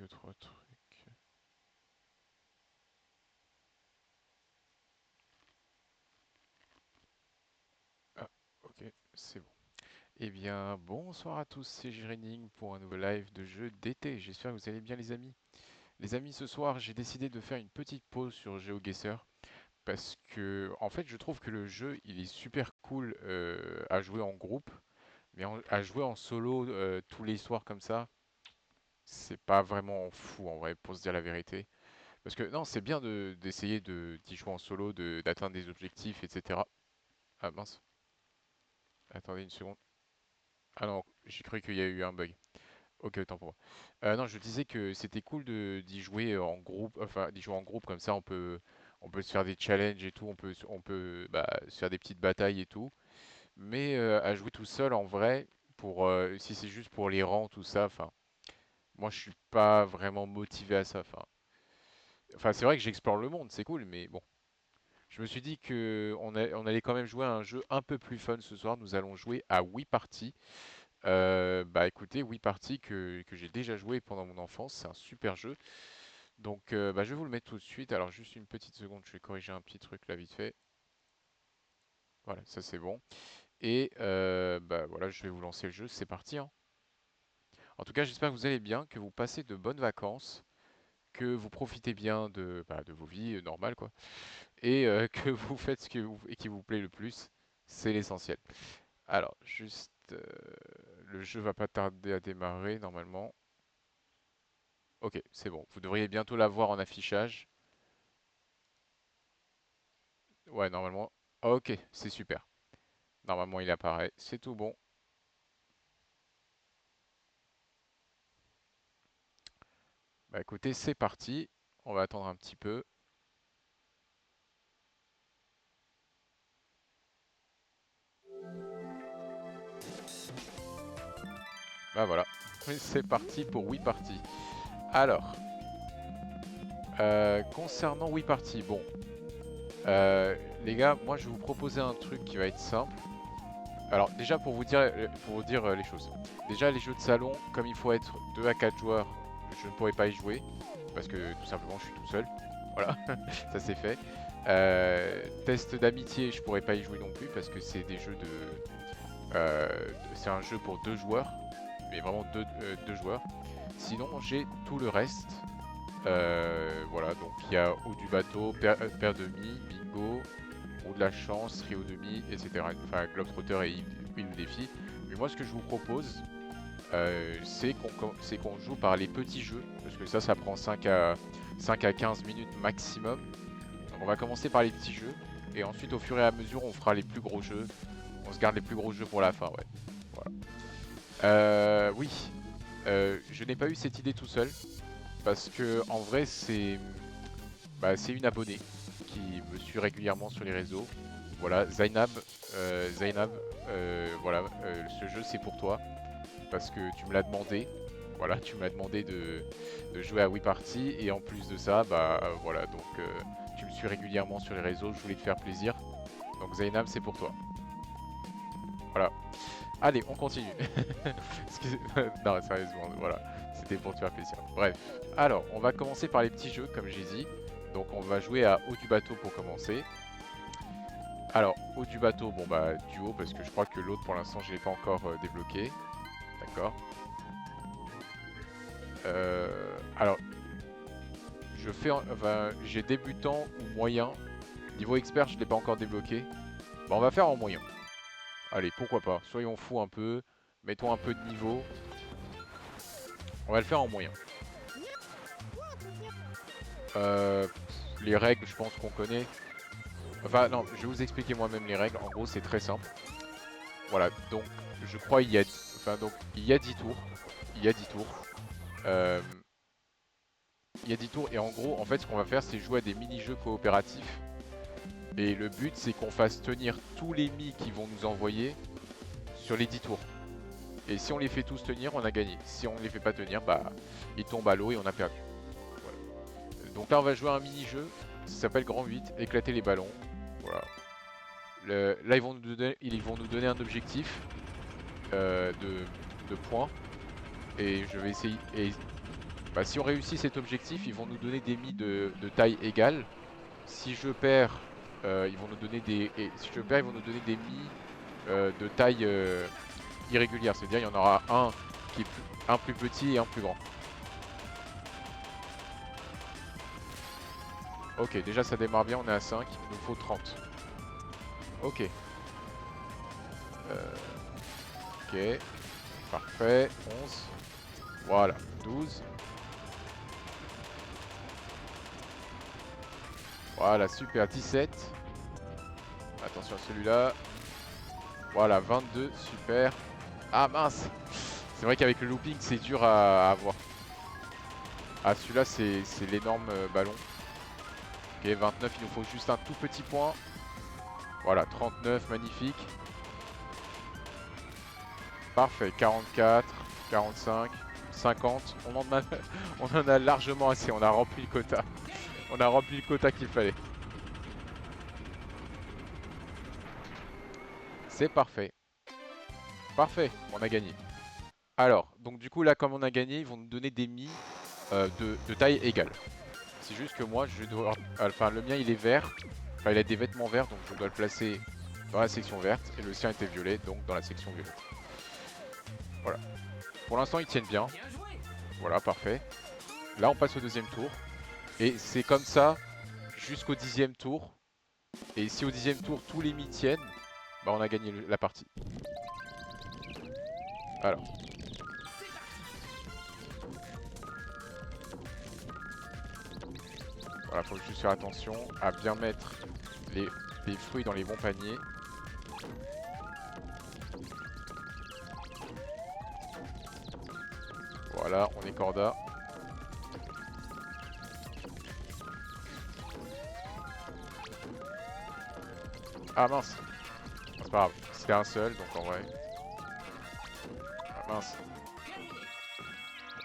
deux, trois trucs. Ah, ok, c'est bon. Eh bien, bonsoir à tous, c'est Jirening pour un nouveau live de jeu d'été. J'espère que vous allez bien, les amis. Les amis, ce soir, j'ai décidé de faire une petite pause sur GeoGuessr parce que, en fait, je trouve que le jeu, il est super cool à jouer en groupe, mais à jouer en solo tous les soirs comme ça, c'est pas vraiment fou en vrai, pour se dire la vérité. Parce que non, c'est bien d'essayer d'y jouer en solo, d'atteindre des objectifs, etc. Ah mince, attendez une seconde. Ah non, j'ai cru qu'il y a eu un bug. Ok, autant pour moi. Non, je disais que c'était cool d'y jouer en groupe, enfin d'y jouer en groupe comme ça, on peut se faire des challenges et tout, on peut se faire des petites batailles et tout. Mais à jouer tout seul en vrai, si c'est juste pour les rangs, tout ça, enfin, moi je suis pas vraiment motivé à ça. Enfin, c'est vrai que j'explore le monde, c'est cool, mais bon. Je me suis dit que on allait quand même jouer à un jeu un peu plus fun ce soir. Nous allons jouer à Wii Party. Bah écoutez, Wii Party que j'ai déjà joué pendant mon enfance, c'est un super jeu. Donc bah, je vais vous le mettre tout de suite. Alors juste une petite seconde, je vais corriger un petit truc là vite fait. Voilà, ça c'est bon. Et bah voilà, je vais vous lancer le jeu, c'est parti, hein. En tout cas, j'espère que vous allez bien, que vous passez de bonnes vacances, que vous profitez bien de vos vies normales quoi, et que vous faites et qui vous plaît le plus, c'est l'essentiel. Alors, juste, le jeu va pas tarder à démarrer normalement. Ok, c'est bon. Vous devriez bientôt l'avoir en affichage. Ouais, normalement. Ok, c'est super. Normalement, il apparaît. C'est tout bon. Bah écoutez, c'est parti. On va attendre un petit peu. Bah voilà. C'est parti pour Wii Party. Alors, concernant Wii Party, bon, les gars, moi je vais vous proposer un truc qui va être simple. Alors déjà pour vous dire les choses. Déjà les jeux de salon, comme il faut être 2 à 4 joueurs, je ne pourrais pas y jouer parce que tout simplement je suis tout seul. Voilà, ça c'est fait. Test d'amitié, je pourrais pas y jouer non plus parce que c'est des jeux c'est un jeu pour 2 joueurs, mais vraiment deux joueurs. Sinon j'ai tout le reste. Voilà, donc il y a haut du bateau, paire de mie, bingo, roue de la chance, trio de mi, etc. Enfin, Globetrotter et île ou défi. Mais moi, ce que je vous propose, c'est qu'on joue par les petits jeux, parce que ça prend 5 à 15 minutes maximum. Donc on va commencer par les petits jeux, et ensuite, au fur et à mesure, on fera les plus gros jeux. On se garde les plus gros jeux pour la fin, ouais. Voilà. Oui, je n'ai pas eu cette idée tout seul, parce que en vrai, c'est une abonnée qui me suit régulièrement sur les réseaux. Voilà, Zainab, voilà, ce jeu c'est pour toi parce que tu me l'as demandé. Voilà, tu m'as demandé de jouer à Wii Party et en plus de ça, bah voilà, donc tu me suis régulièrement sur les réseaux, je voulais te faire plaisir. Donc Zainab, c'est pour toi. Voilà. Allez, on continue. Non, sérieusement, voilà, c'était pour te faire plaisir. Bref, alors, on va commencer par les petits jeux, comme j'ai dit. Donc, on va jouer à haut du bateau pour commencer. Alors, haut du bateau, bon bah, duo, parce que je crois que l'autre, pour l'instant, je l'ai pas encore débloqué. D'accord. Alors, enfin, j'ai débutant ou moyen. Niveau expert, je l'ai pas encore débloqué. Bah, on va faire en moyen. Allez, pourquoi pas. Soyons fous un peu. Mettons un peu de niveau. On va le faire en moyen. Euh, les règles, je pense qu'on connaît. Enfin, non, je vais vous expliquer moi-même les règles. En gros, c'est très simple. Voilà, donc, je crois il y a 10 tours. Il y a 10 tours. Euh, il y a 10 tours et en gros, en fait, ce qu'on va faire, c'est jouer à des mini-jeux coopératifs. Et le but, c'est qu'on fasse tenir tous les mis qu'ils vont nous envoyer sur les 10 tours. Et si on les fait tous tenir, on a gagné. Si on ne les fait pas tenir, bah, ils tombent à l'eau et on a perdu. Voilà. Donc là, on va jouer à un mini-jeu. Ça s'appelle Grand 8, éclater les ballons. Voilà. Là, ils vont nous donner un objectif de points. Et je vais essayer. Bah, si on réussit cet objectif, ils vont nous donner des mis de taille égale. Si je perds, ils vont nous donner des... Et si je perds, ils vont nous donner des mis de taille irrégulière. C'est-à-dire il y en aura un qui est un plus petit et un plus grand. Ok, déjà ça démarre bien, on est à 5, il nous faut 30. Ok. Ok, parfait, 11. Voilà, 12. Voilà, super, 17. Attention à celui-là. Voilà, 22, super. Ah mince. C'est vrai qu'avec le looping, c'est dur à avoir. Ah, celui-là, c'est l'énorme ballon. Ok, 29, il nous faut juste un tout petit point. Voilà, 39, magnifique. Parfait, 44, 45, 50. On en a largement assez, on a rempli le quota. On a rempli le quota qu'il fallait. C'est parfait. Parfait, on a gagné. Alors, donc du coup là, comme on a gagné, ils vont nous donner des mis de taille égale. C'est juste que moi, je dois... Enfin, le mien, il est vert. Enfin, il a des vêtements verts, donc je dois le placer dans la section verte. Et le sien était violet, donc dans la section violette. Voilà. Pour l'instant, ils tiennent bien. Voilà, parfait. Là, on passe au deuxième tour. Et c'est comme ça jusqu'au 10e tour. Et si au 10e tour, tous les mis tiennent, bah on a gagné la partie. Alors. Voilà, faut juste faire attention à bien mettre les fruits dans les bons paniers. Voilà, on est corda. Ah mince. C'est pas grave, c'était un seul, donc en vrai. Ah mince.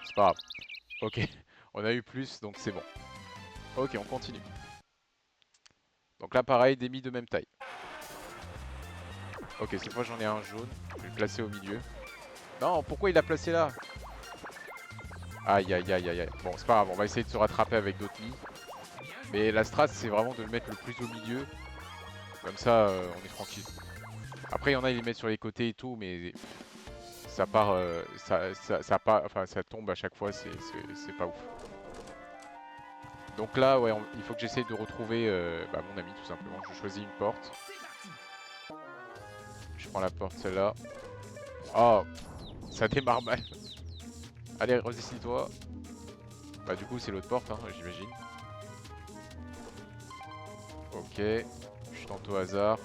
C'est pas grave. Ok, on a eu plus, donc c'est bon. Ok, on continue. Donc là, pareil, des mis de même taille. Ok, cette fois j'en ai un jaune. Je vais le placer au milieu. Non, pourquoi il l'a placé là? Aïe, aïe, aïe, aïe, aïe. Bon, c'est pas grave, on va essayer de se rattraper avec d'autres mis. Mais la strat, c'est vraiment de le mettre le plus au milieu. Comme ça, on est tranquille. Après, il y en a, ils les mettent sur les côtés et tout, mais ça part, enfin, ça tombe à chaque fois, c'est pas ouf. Donc là, ouais, il faut que j'essaye de retrouver mon ami, tout simplement. Je choisis une porte. Je prends la porte, celle-là. Oh, ça démarre mal. Allez, redescends-toi. Bah du coup, c'est l'autre porte, hein, j'imagine. Ok, je tente au hasard.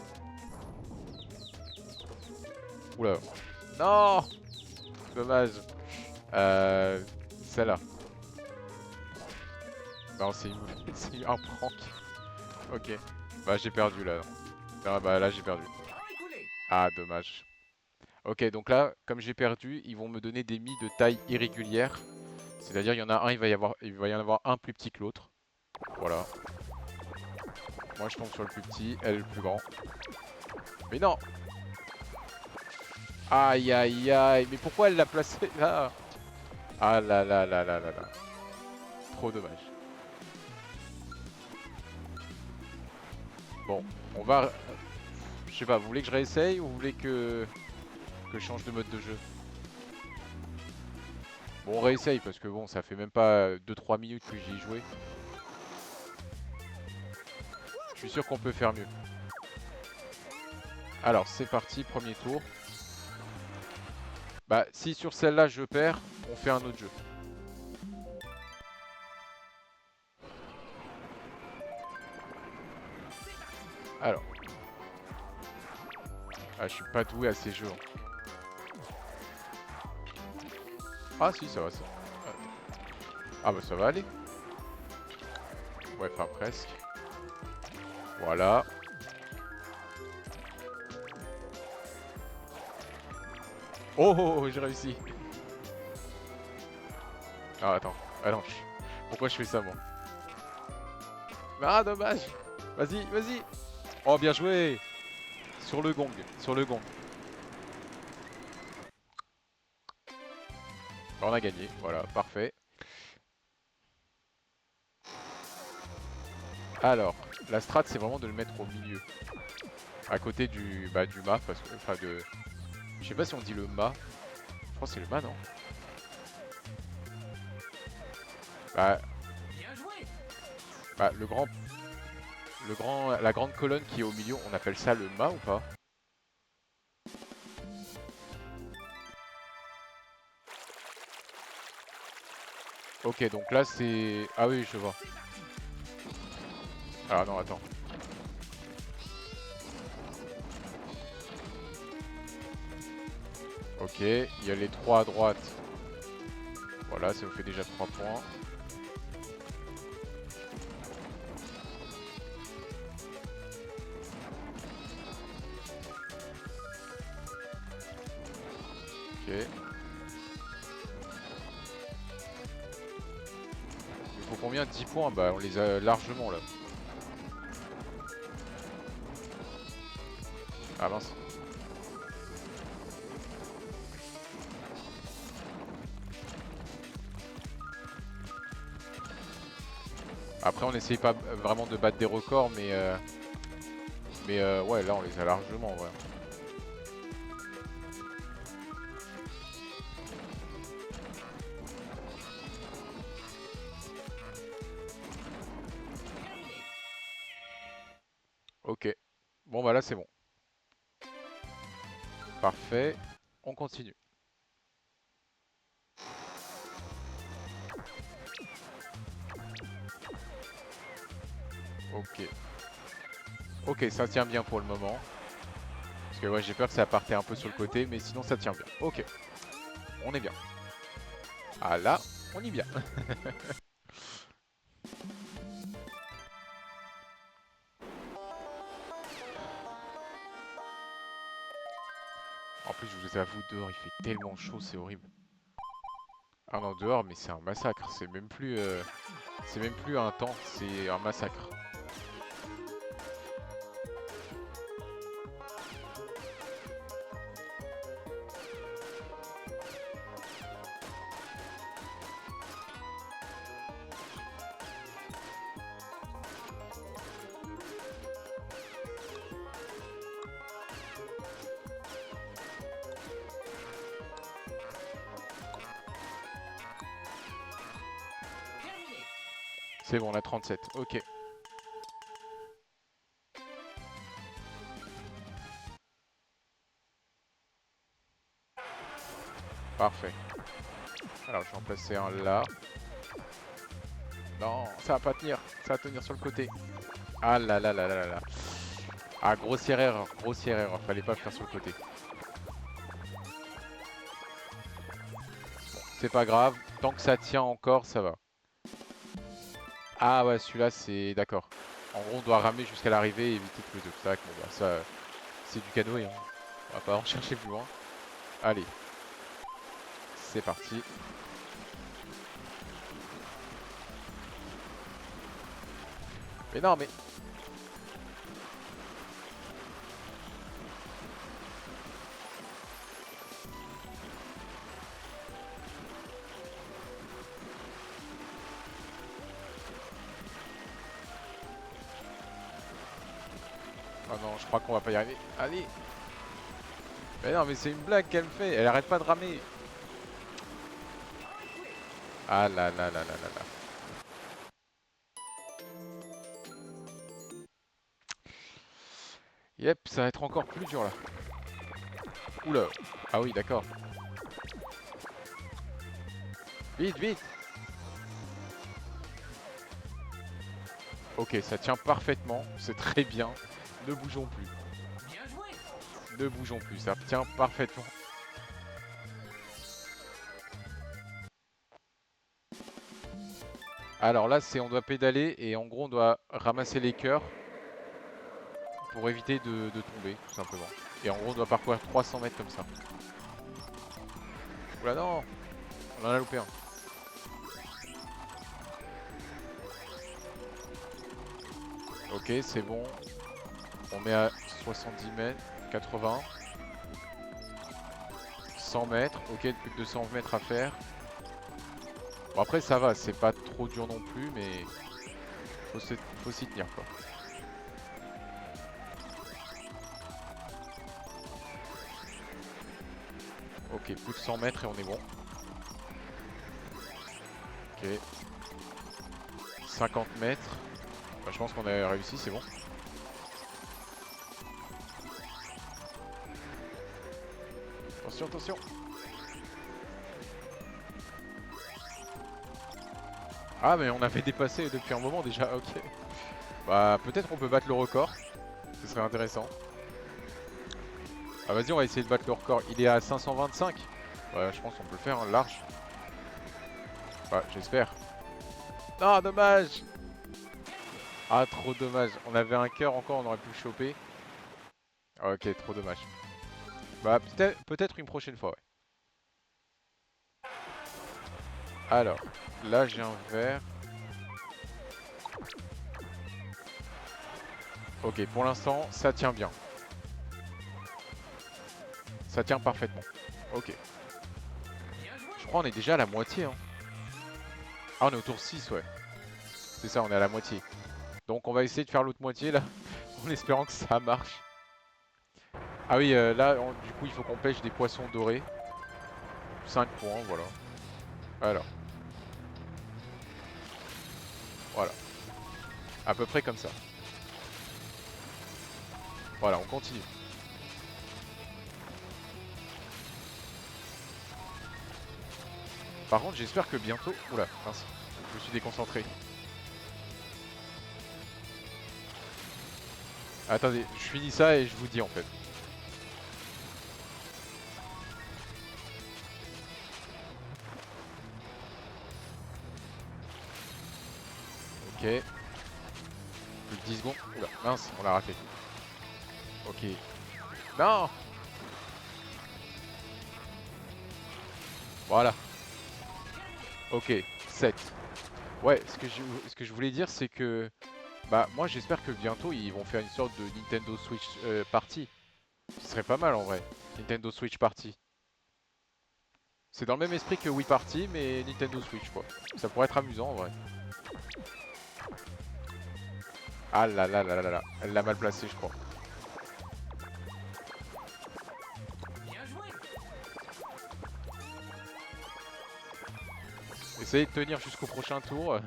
Oula. Non, dommage. Celle-là. Non, c'est un prank. Ok. Bah j'ai perdu là. Ah, bah là j'ai perdu. Ah, dommage. Ok, donc là, comme j'ai perdu, ils vont me donner des mis de taille irrégulière. C'est-à-dire, il y en a un, il va y en avoir un plus petit que l'autre. Voilà. Moi, je tombe sur le plus petit, elle le plus grand. Mais non! Aïe, aïe, aïe. Mais pourquoi elle l'a placé là? Ah là là là là là là. Trop dommage. Bon, on va... Je sais pas, vous voulez que je réessaye ou vous voulez que je change de mode de jeu? Bon, on réessaye parce que bon, ça fait même pas 2-3 minutes que j'y ai joué. Je suis sûr qu'on peut faire mieux. Alors, c'est parti, premier tour. Bah, si sur celle-là je perds, on fait un autre jeu. Alors. Ah, je suis pas doué à ces jeux, hein. Ah si, ça va, ça. Ah bah ça va aller. Ouais, enfin presque. Voilà. Oh, oh, oh, j'ai réussi. Ah attends, ah non, pourquoi je fais ça moi? Ah dommage. Vas-y, vas-y. Oh bien joué. Sur le gong, sur le gong. On a gagné, voilà, parfait. Alors, la strat, c'est vraiment de le mettre au milieu. À côté du mât, parce que, enfin de... Je sais pas si on dit le mât. Je crois que c'est le mât, non? Bah, bah, la grande colonne qui est au milieu, on appelle ça le mât ou pas? Ok, donc là c'est... Ah oui, je vois. Ah non, attends. Ok, il y a les 3 à droite. Voilà, ça nous fait déjà 3 points. Ok. Il faut combien? 10 points? Bah on les a largement là. Ah mince. Après on essaye pas vraiment de battre des records mais ouais là on les a largement ouais. Ok. Bon bah là c'est bon. Parfait. On continue. Ok. Ok, ça tient bien pour le moment. Parce que ouais, j'ai peur que ça partait un peu sur le côté, mais sinon ça tient bien. Ok, on est bien. Ah là, on y bien. En plus, je vous avoue, dehors, il fait tellement chaud, c'est horrible. Ah non, dehors, mais c'est un massacre. C'est même plus un temps, c'est un massacre. C'est bon, on a 37. Ok, parfait. Alors, je vais en placer un là. Non, ça va pas tenir. Ça va tenir sur le côté. Ah là là là là là là. Ah, grossière erreur, grossière erreur. Fallait pas faire sur le côté. C'est pas grave. Tant que ça tient encore, ça va. Ah ouais, celui-là, c'est... D'accord. En gros, on doit ramer jusqu'à l'arrivée et éviter que les obstacles. Bon, bah ça, c'est du canoë, hein. On va pas en chercher plus loin. Allez, c'est parti. Mais non, mais... Oh non, je crois qu'on va pas y arriver. Allez. Mais non, mais c'est une blague qu'elle me fait. Elle arrête pas de ramer. Ah là là là là là là. Yep, ça va être encore plus dur là. Oula. Ah oui, d'accord. Vite, vite. Ok, ça tient parfaitement. C'est très bien. Ne bougeons plus. Ne bougeons plus. Ça tient parfaitement. Alors là, c'est on doit pédaler et en gros, on doit ramasser les cœurs pour éviter de tomber, tout simplement. Et en gros, on doit parcourir 300 mètres comme ça. Oula, non. On en a loupé un. Ok, c'est bon. On met à 70 mètres, 80, 100 mètres. Ok, plus de 200 mètres à faire. Bon, après, ça va, c'est pas trop dur non plus, mais faut s'y tenir quoi. Ok, plus de 100 mètres et on est bon. Ok. 50 mètres. Bah, je pense qu'on a réussi, c'est bon. Attention, attention. Ah mais on avait dépassé depuis un moment déjà, ok. Bah peut-être qu'on peut battre le record. Ce serait intéressant. Ah vas-y, on va essayer de battre le record. Il est à 525. Ouais, je pense qu'on peut le faire, hein, large. Ouais, j'espère. Non, dommage. Ah, trop dommage. On avait un cœur encore, on aurait pu le choper. Ok, trop dommage. Bah peut-être une prochaine fois, ouais. Alors, là j'ai un verre. Ok, pour l'instant, ça tient bien. Ça tient parfaitement. Ok. Je crois qu'on est déjà à la moitié, hein. Ah, on est autour de 6, ouais. C'est ça, on est à la moitié. Donc on va essayer de faire l'autre moitié, là, en espérant que ça marche. Ah oui, là, du coup, il faut qu'on pêche des poissons dorés. 5 points, voilà. Alors, voilà. À peu près comme ça. Voilà, on continue. Par contre, j'espère que bientôt... Oula, mince. Je me suis déconcentré. Attendez, je finis ça et je vous dis en fait. Ok. Plus que 10 secondes. Oula, mince, on l'a raté. Ok. Non! Voilà. Ok, 7. Ouais, ce que je voulais dire, c'est que... Bah, moi, j'espère que bientôt, ils vont faire une sorte de Nintendo Switch Party. Ce serait pas mal, en vrai. Nintendo Switch Party. C'est dans le même esprit que Wii Party, mais Nintendo Switch, quoi. Ça pourrait être amusant, en vrai. Ah là là là là là. Elle l'a mal placé, je crois. Essayez de tenir jusqu'au prochain tour.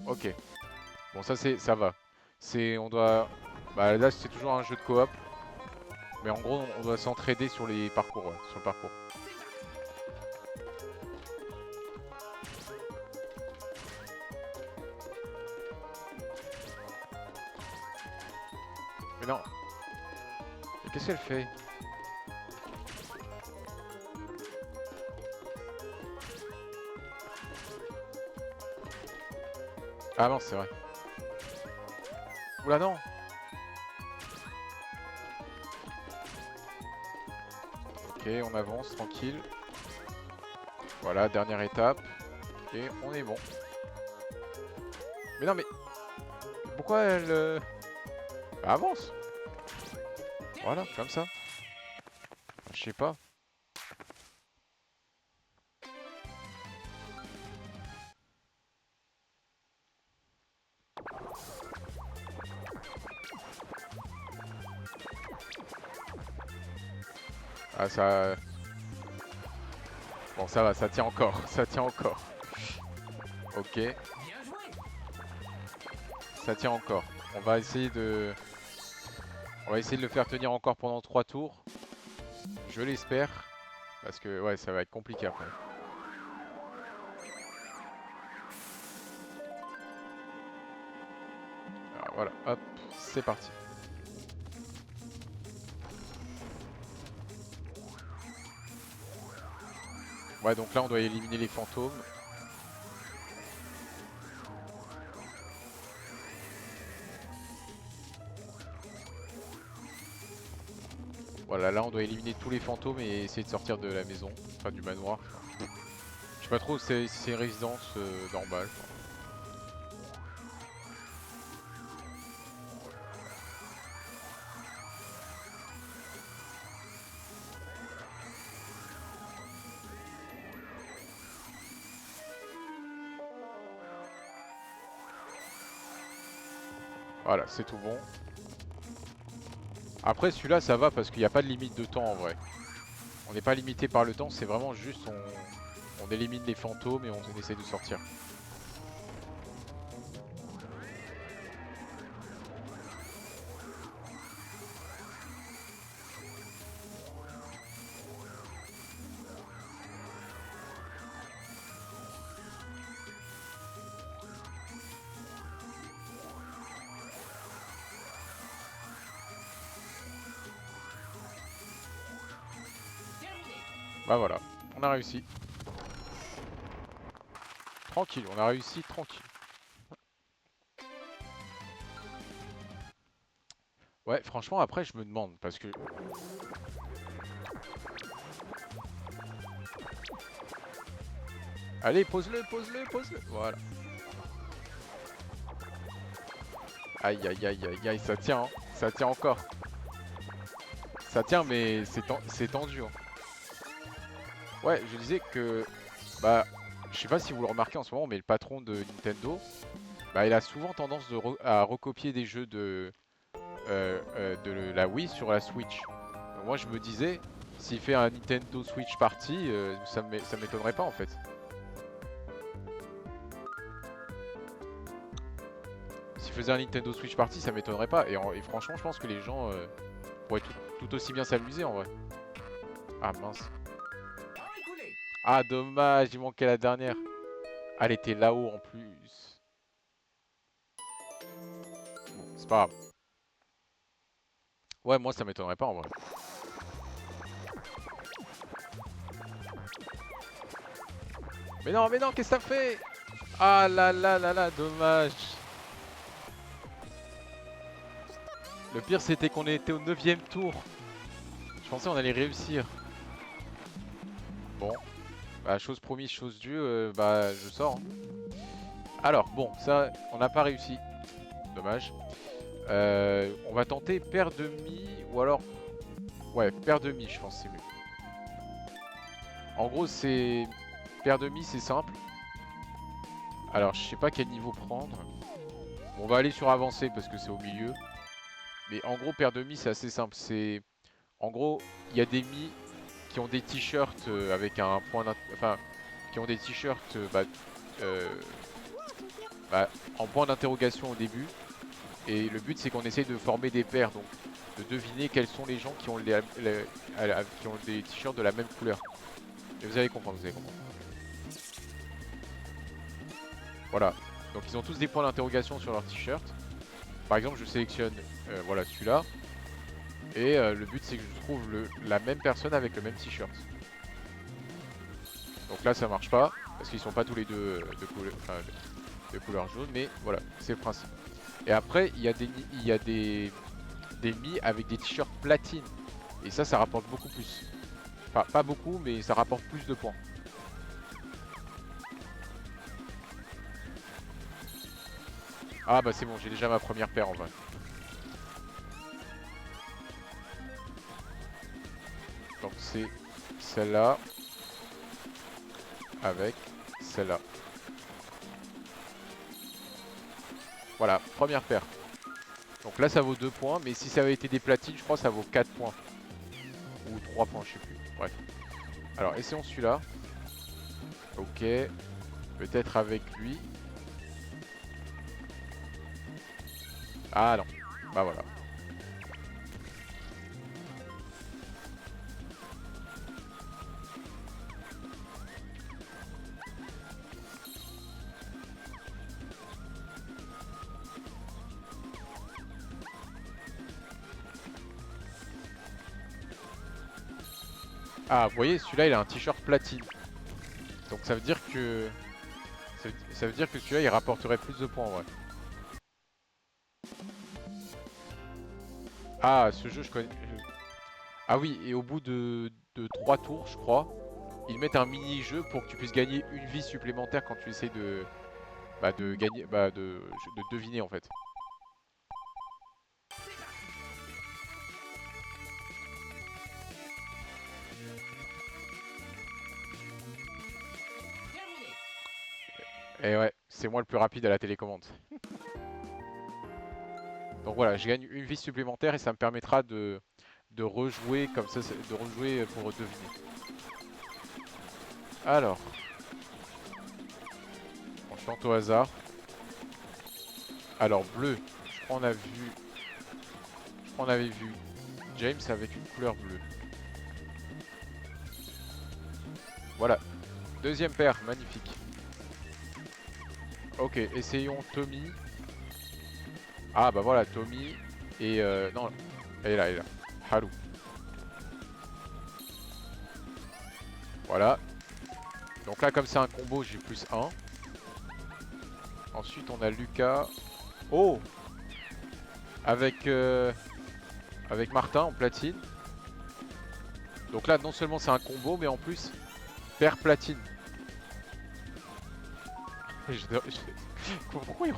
Ok. Bon, ça va. On doit... Bah là, c'est toujours un jeu de coop. Mais en gros, on doit s'entraider sur les parcours, ouais, sur le parcours. Mais non. Mais qu'est-ce qu'elle fait? Ah non, c'est vrai. Oula, non. Ok, on avance, tranquille. Voilà, dernière étape. Et on est bon. Mais non, mais... Pourquoi elle... Bah, avance. Voilà, comme ça. Je sais pas. Ah, ça... Bon, ça va, ça tient encore. Ça tient encore. Ok. Ça tient encore. On va essayer de... On va essayer de le faire tenir encore pendant 3 tours. Je l'espère. Parce que, ouais, ça va être compliqué après. Alors, voilà, hop, c'est parti. Ouais, donc là, on doit éliminer les fantômes. Voilà, là, on doit éliminer tous les fantômes et essayer de sortir de la maison. Enfin, du manoir. Je sais pas trop si c'est une résidence normale. Voilà, c'est tout bon. Après celui-là ça va parce qu'il n'y a pas de limite de temps en vrai. On n'est pas limité par le temps, c'est vraiment juste on élimine les fantômes et on essaie de sortir. Bah voilà, on a réussi. Tranquille, on a réussi tranquille. Ouais, franchement après je me demande parce que... Allez, pose-le, pose-le, pose-le. Voilà. Aïe aïe aïe aïe aïe, ça tient, hein. Ça tient encore. Ça tient mais c'est tendu, hein. Ouais, je disais que... Bah, je sais pas si vous le remarquez en ce moment, mais le patron de Nintendo, bah il a souvent tendance à recopier des jeux de la Wii sur la Switch. Donc moi je me disais, s'il fait un Nintendo Switch Party, ça m'étonnerait pas en fait. S'il faisait un Nintendo Switch Party, ça m'étonnerait pas. Et franchement, je pense que les gens pourraient tout aussi bien s'amuser en vrai. Ah mince. Ah dommage, il manquait la dernière. Ah, elle était là-haut en plus. Bon, c'est pas grave. Ouais, moi ça m'étonnerait pas en vrai. Mais non, qu'est-ce que t'as fait? Ah là là là là, dommage. Le pire c'était qu'on était au 9ème tour. Je pensais on allait réussir. Bon, bah chose promise, chose due, bah je sors, hein. Alors bon, ça on n'a pas réussi. Dommage. On va tenter paire demi ou alors... Ouais, paire demi je pense c'est mieux. En gros c'est... Paire demi c'est simple. Alors je sais pas quel niveau prendre. Bon, on va aller sur avancé parce que c'est au milieu. Mais en gros paire demi c'est assez simple. C'est... En gros, il y a des mi qui ont des t-shirts avec un point enfin, qui ont des t-shirts euh, bah, en point d'interrogation au début. Et le but c'est qu'on essaye de former des paires, donc de deviner quels sont les gens qui ont, qui ont des t-shirts de la même couleur. Et vous allez comprendre, vous allez comprendre. Voilà, donc ils ont tous des points d'interrogation sur leur t-shirt. Par exemple, je sélectionne voilà celui-là. Et le but c'est que je trouve la même personne avec le même t-shirt. Donc là ça marche pas, parce qu'ils sont pas tous les deux de couleur jaune, mais voilà, c'est le principe. Et après, il y a des mi avec des t-shirts platine. Et ça rapporte beaucoup plus. Enfin, pas beaucoup, mais ça rapporte plus de points. Ah bah c'est bon, j'ai déjà ma première paire en vrai. Donc c'est celle-là avec celle-là. Voilà, première paire. Donc là ça vaut 2 points, mais si ça avait été des platines, je crois que ça vaut 4 points. Ou 3 points, je sais plus. Bref. Alors essayons celui-là. Ok. Peut-être avec lui. Ah non. Bah voilà. Ah, vous voyez, celui-là il a un t-shirt platine. Donc ça veut dire que... Ça veut dire que celui-là il rapporterait plus de points en vrai. Ah, ce jeu je connais... Ah oui, et au bout de 3 tours, je crois, ils mettent un mini-jeu pour que tu puisses gagner une vie supplémentaire quand tu essaies de gagner, de deviner en fait. Et ouais, c'est moi le plus rapide à la télécommande. Donc voilà, je gagne une vie supplémentaire et ça me permettra de rejouer comme ça, de rejouer pour deviner. Alors, on tente au hasard. Alors bleu, je crois on avait vu James avec une couleur bleue. Voilà, deuxième paire, magnifique. Ok, essayons Tommy. Ah bah voilà, Tommy et non, elle est là. Haru. Voilà. Donc là, comme c'est un combo, j'ai plus 1. Ensuite, on a Lucas. Oh, avec, avec Martin en platine. Donc là, non seulement c'est un combo, mais en plus, paire platine. Pourquoi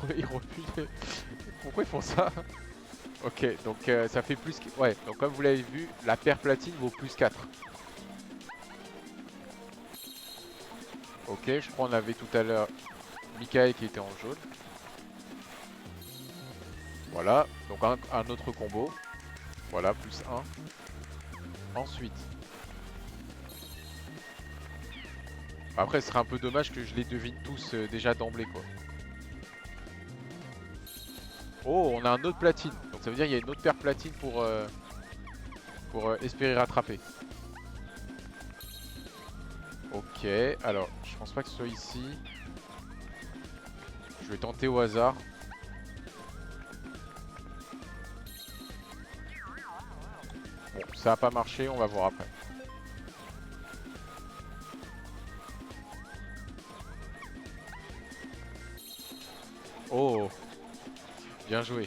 pourquoi ils font ça? Ok, donc ça fait plus... Ouais, donc comme vous l'avez vu, la paire platine vaut plus 4. Ok, je crois qu'on avait tout à l'heure Mikael qui était en jaune. Voilà, donc un autre combo. Voilà, plus 1. Ensuite. Après, ce serait un peu dommage que je les devine tous déjà d'emblée, quoi. Oh, on a un autre platine. Donc ça veut dire qu'il y a une autre paire platine pour espérer rattraper. Ok, alors, je pense pas que ce soit ici. Je vais tenter au hasard. Bon, ça a pas marché, on va voir après. Oh, bien joué.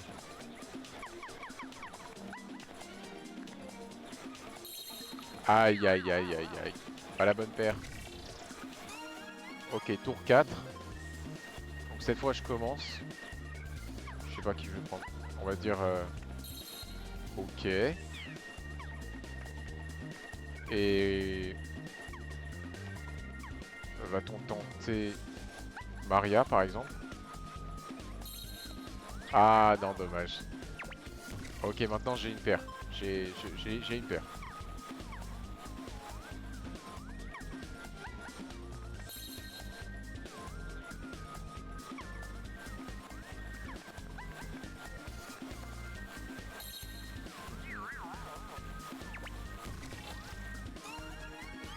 Aïe, aïe, aïe, aïe, aïe. Pas la bonne paire. Ok, tour 4. Donc cette fois, je commence. Je sais pas qui je vais prendre. On va dire... Ok. Et... Va-t-on tenter Maria, par exemple? Ah, non, dommage. Ok, maintenant j'ai une paire. J'ai une paire.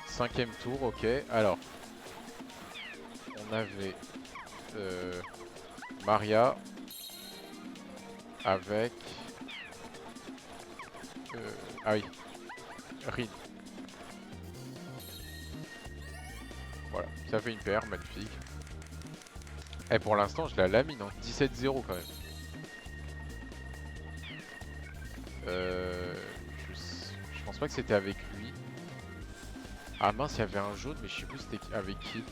Cinquième tour, ok. Alors, on avait Maria avec... ah oui, Rin. Voilà, ça fait une paire, magnifique. Et pour l'instant, je la lamine, hein. 17-0 quand même. Euh, je pense pas que c'était avec lui. Ah mince, il y avait un jaune, mais je sais plus c'était avec qui.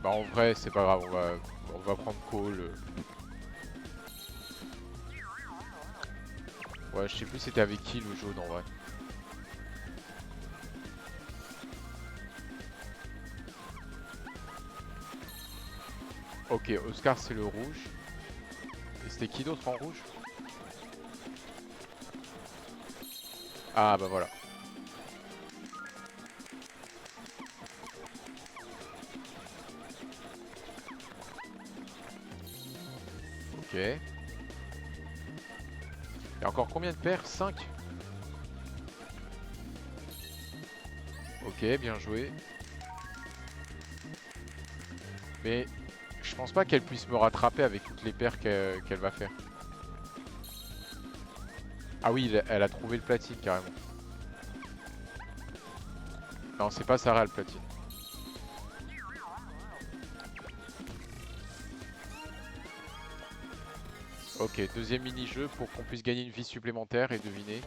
Bah en vrai, c'est pas grave, on va prendre call. Ouais, je sais plus c'était avec qui le jaune en vrai. Ok, Oscar c'est le rouge. Et c'était qui d'autre en rouge? Ah bah voilà. Ok. Il y a encore combien de paires? 5. Ok, bien joué. Mais je pense pas qu'elle puisse me rattraper avec toutes les paires qu'elle va faire. Ah oui, elle a trouvé le platine carrément. Non, c'est pas Sarah le platine. Ok, deuxième mini-jeu pour qu'on puisse gagner une vie supplémentaire et deviner.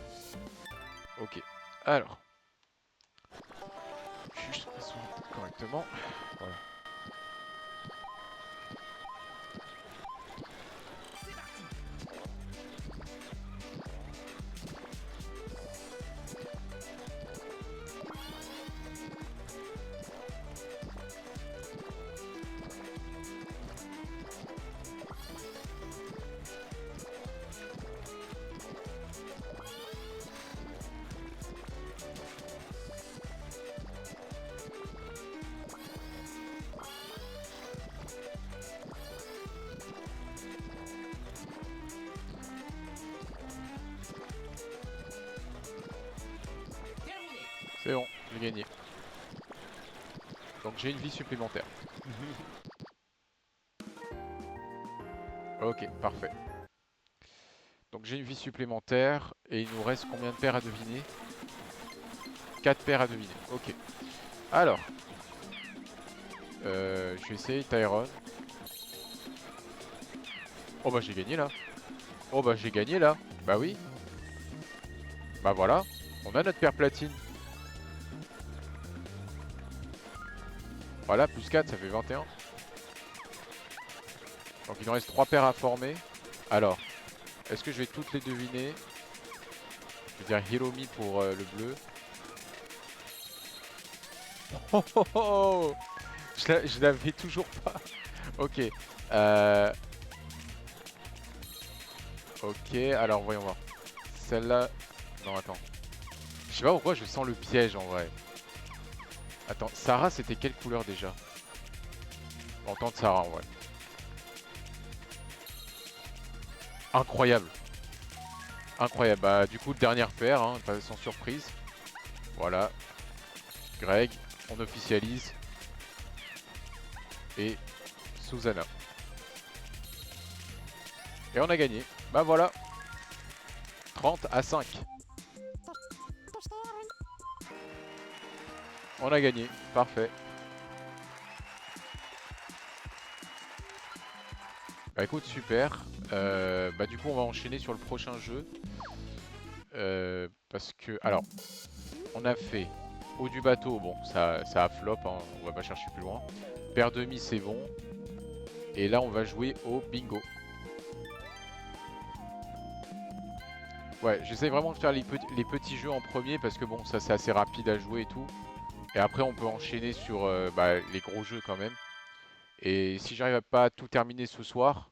Ok, alors. Juste m'asseoir correctement. Voilà. gagné. Donc j'ai une vie supplémentaire. Ok, parfait. Donc j'ai une vie supplémentaire et il nous reste combien de paires à deviner? 4 paires à deviner, ok. Alors, je vais essayer Tyrone. Oh bah j'ai gagné là. Oh bah j'ai gagné là. Bah oui. Bah voilà, on a notre paire platine. Voilà, plus 4, ça fait 21. Donc il nous reste 3 paires à former. Alors, est-ce que je vais toutes les deviner? Je vais dire Hiromi pour le bleu. Oh, oh, oh, oh. Je l'avais toujours pas. Ok. Euh... Ok, alors voyons voir. Celle-là... Non, attends. Je sais pas pourquoi je sens le piège en vrai. Attends, Sarah, c'était quelle couleur déjà? On tente Sarah en vrai. Incroyable. Incroyable. Bah, du coup, dernière paire, hein, pas sans surprise. Voilà. Greg, on officialise. Et Susanna. Et on a gagné. Bah voilà. 30-5. On a gagné. Parfait. Bah écoute, super. Bah du coup, on va enchaîner sur le prochain jeu. Parce que... Alors, on a fait haut du bateau. Bon, ça a flop. Hein, on va pas chercher plus loin. Paire demi, c'est bon. Et là, on va jouer au bingo. Ouais, j'essaie vraiment de faire les petits jeux en premier parce que bon, ça c'est assez rapide à jouer et tout. Et après, on peut enchaîner sur bah, les gros jeux quand même. Et si j'arrive à pas tout terminer ce soir,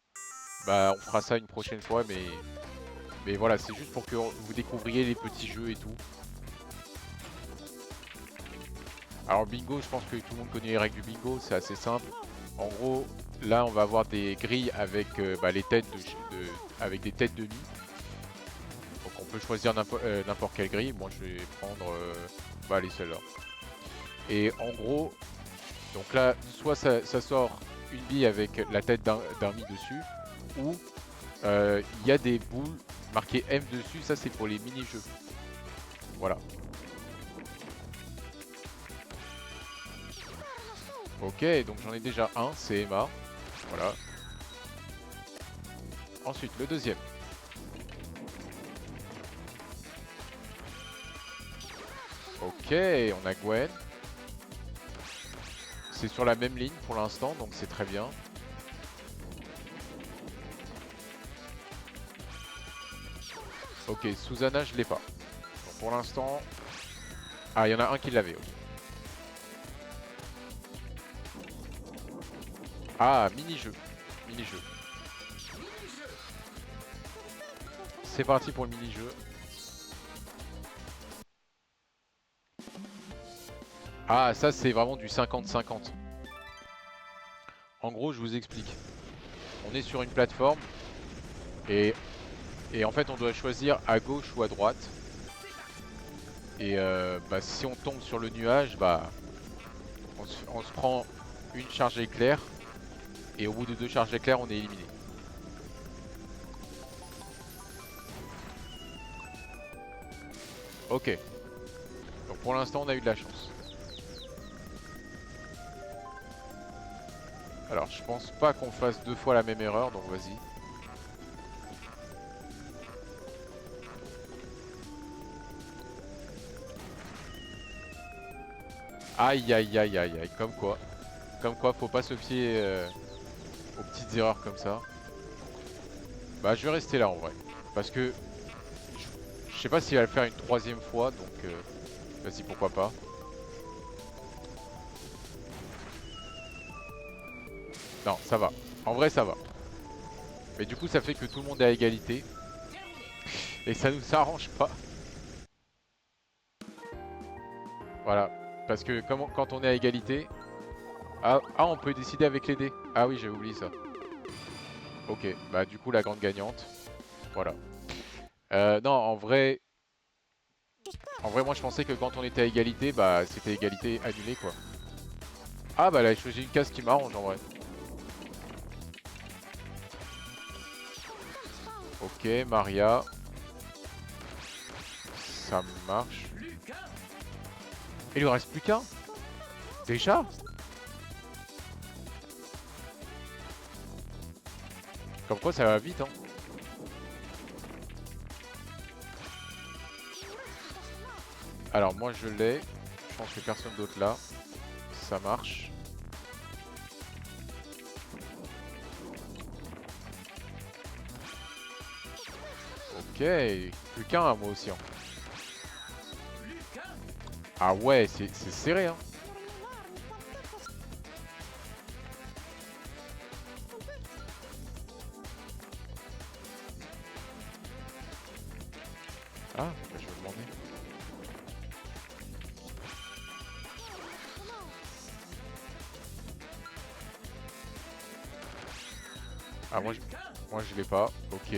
bah on fera ça une prochaine fois. Mais voilà, c'est juste pour que vous découvriez les petits jeux et tout. Alors bingo, je pense que tout le monde connaît les règles du bingo, c'est assez simple. En gros, là on va avoir des grilles avec bah, les têtes avec des têtes de nid. Donc on peut choisir n'importe quelle grille. Moi je vais prendre bah, les celles-là. Et en gros, donc là, soit ça sort une bille avec la tête d'un nid dessus, ou il y a des boules marquées M dessus, ça c'est pour les mini-jeux. Voilà. Ok, donc j'en ai déjà un, c'est Emma. Voilà. Ensuite, le deuxième. Ok, on a Gwen. C'est sur la même ligne pour l'instant, donc c'est très bien. Ok, Susanna, je l'ai pas. Donc pour l'instant... Ah, il y en a un qui l'avait, ok. Ah, mini-jeu. Mini-jeu. C'est parti pour le mini-jeu. Ah, ça c'est vraiment du 50-50. En gros, je vous explique. On est sur une plateforme et en fait on doit choisir à gauche ou à droite. Et bah, si on tombe sur le nuage, bah on se prend une charge éclair et au bout de 2 charges éclair on est éliminé. Ok. Donc pour l'instant on a eu de la chance. Alors je pense pas qu'on fasse 2 fois la même erreur, donc vas-y. Aïe aïe aïe aïe aïe, comme quoi. Comme quoi, faut pas se fier aux petites erreurs comme ça. Bah je vais rester là en vrai. Parce que je sais pas s'il va le faire une 3e fois, donc vas-y, pourquoi pas. Non, ça va. En vrai, ça va. Mais du coup, ça fait que tout le monde est à égalité. Et ça nous arrange pas. Voilà. Parce que quand on est à égalité... Ah, on peut décider avec les dés. Ah oui, j'avais oublié ça. Ok, bah du coup, la grande gagnante. Voilà. Non, en vrai... En vrai, moi je pensais que quand on était à égalité, bah c'était égalité annulée quoi. Ah bah là, j'ai choisi une case qui m'arrange en vrai. Ok, Maria. Ça marche. Il lui reste plus qu'un. Déjà? Comme quoi ça va vite hein. Alors moi je l'ai. Je pense que personne d'autre là. Ça marche. Ok. Plus qu'un moi aussi. Hein. Ah ouais, c'est serré hein. Ah, bah, je vais demander. Ah moi je l'ai pas. Ok.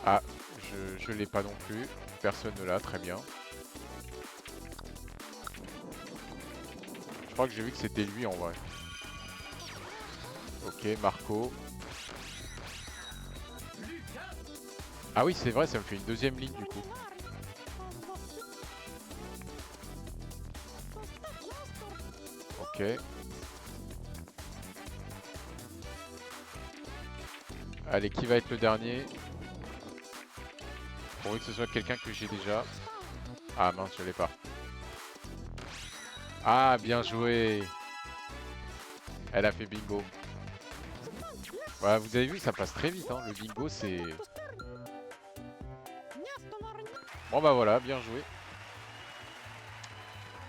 Ah, je l'ai pas non plus. Personne ne l'a, très bien. Je crois que j'ai vu que c'était lui en vrai. Ok, Marco. Ah oui, c'est vrai, ça me fait une deuxième ligne du coup. Ok. Allez, qui va être le dernier? Pourvu que ce soit quelqu'un que j'ai déjà. Ah mince, je l'ai pas. Ah, bien joué. Elle a fait bingo. Voilà, vous avez vu, ça passe très vite. Hein. Le bingo, c'est... Bon bah voilà, bien joué.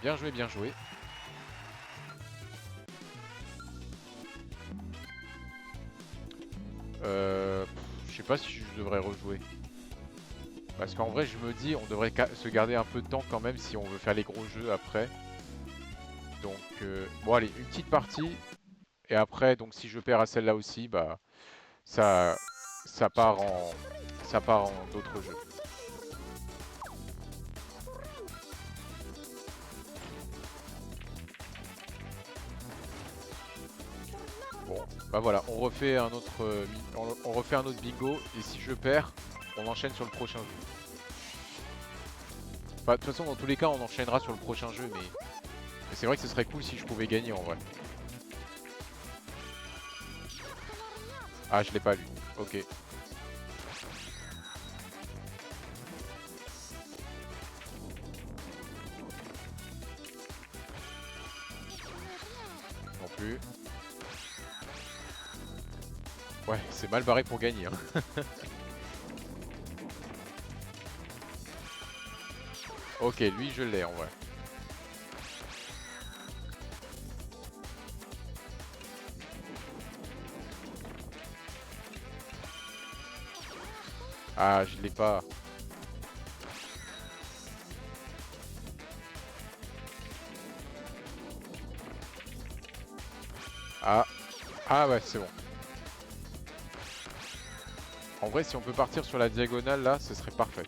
Bien joué, bien joué. Je sais pas si je devrais rejouer. Parce qu'en vrai, je me dis, on devrait se garder un peu de temps quand même si on veut faire les gros jeux après. Donc, bon allez, une petite partie. Et après, donc si je perds à celle-là aussi, bah ça, ça part en, ça part en d'autres jeux. Bon, bah voilà, on refait un autre, on refait un autre bingo. Et si je perds, on enchaîne sur le prochain jeu. Enfin, de toute façon, dans tous les cas, on enchaînera sur le prochain jeu, mais c'est vrai que ce serait cool si je pouvais gagner en vrai. Ah, je l'ai pas lu. Ok. Non plus. Ouais, c'est mal barré pour gagner. Hein. Ok, lui, je l'ai en vrai. Ah, je l'ai pas. Ah, ah ouais, c'est bon. En vrai, si on peut partir sur la diagonale là, ce serait parfait.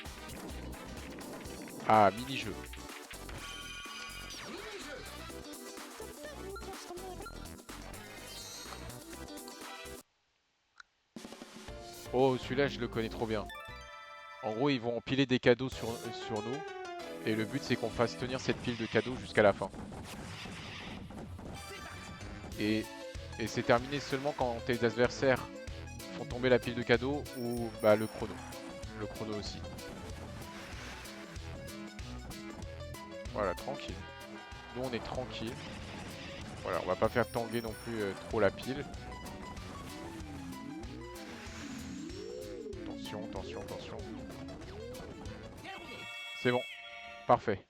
Ah, mini-jeu. Oh, celui-là, je le connais trop bien. En gros, ils vont empiler des cadeaux sur nous. Et le but, c'est qu'on fasse tenir cette pile de cadeaux jusqu'à la fin. Et, et c'est terminé seulement quand tes adversaires font tomber la pile de cadeaux ou bah, le chrono. Le chrono aussi. Voilà, tranquille. Nous, on est tranquille. Voilà, on va pas faire tanguer non plus trop la pile. Attention, attention, attention. C'est bon, parfait.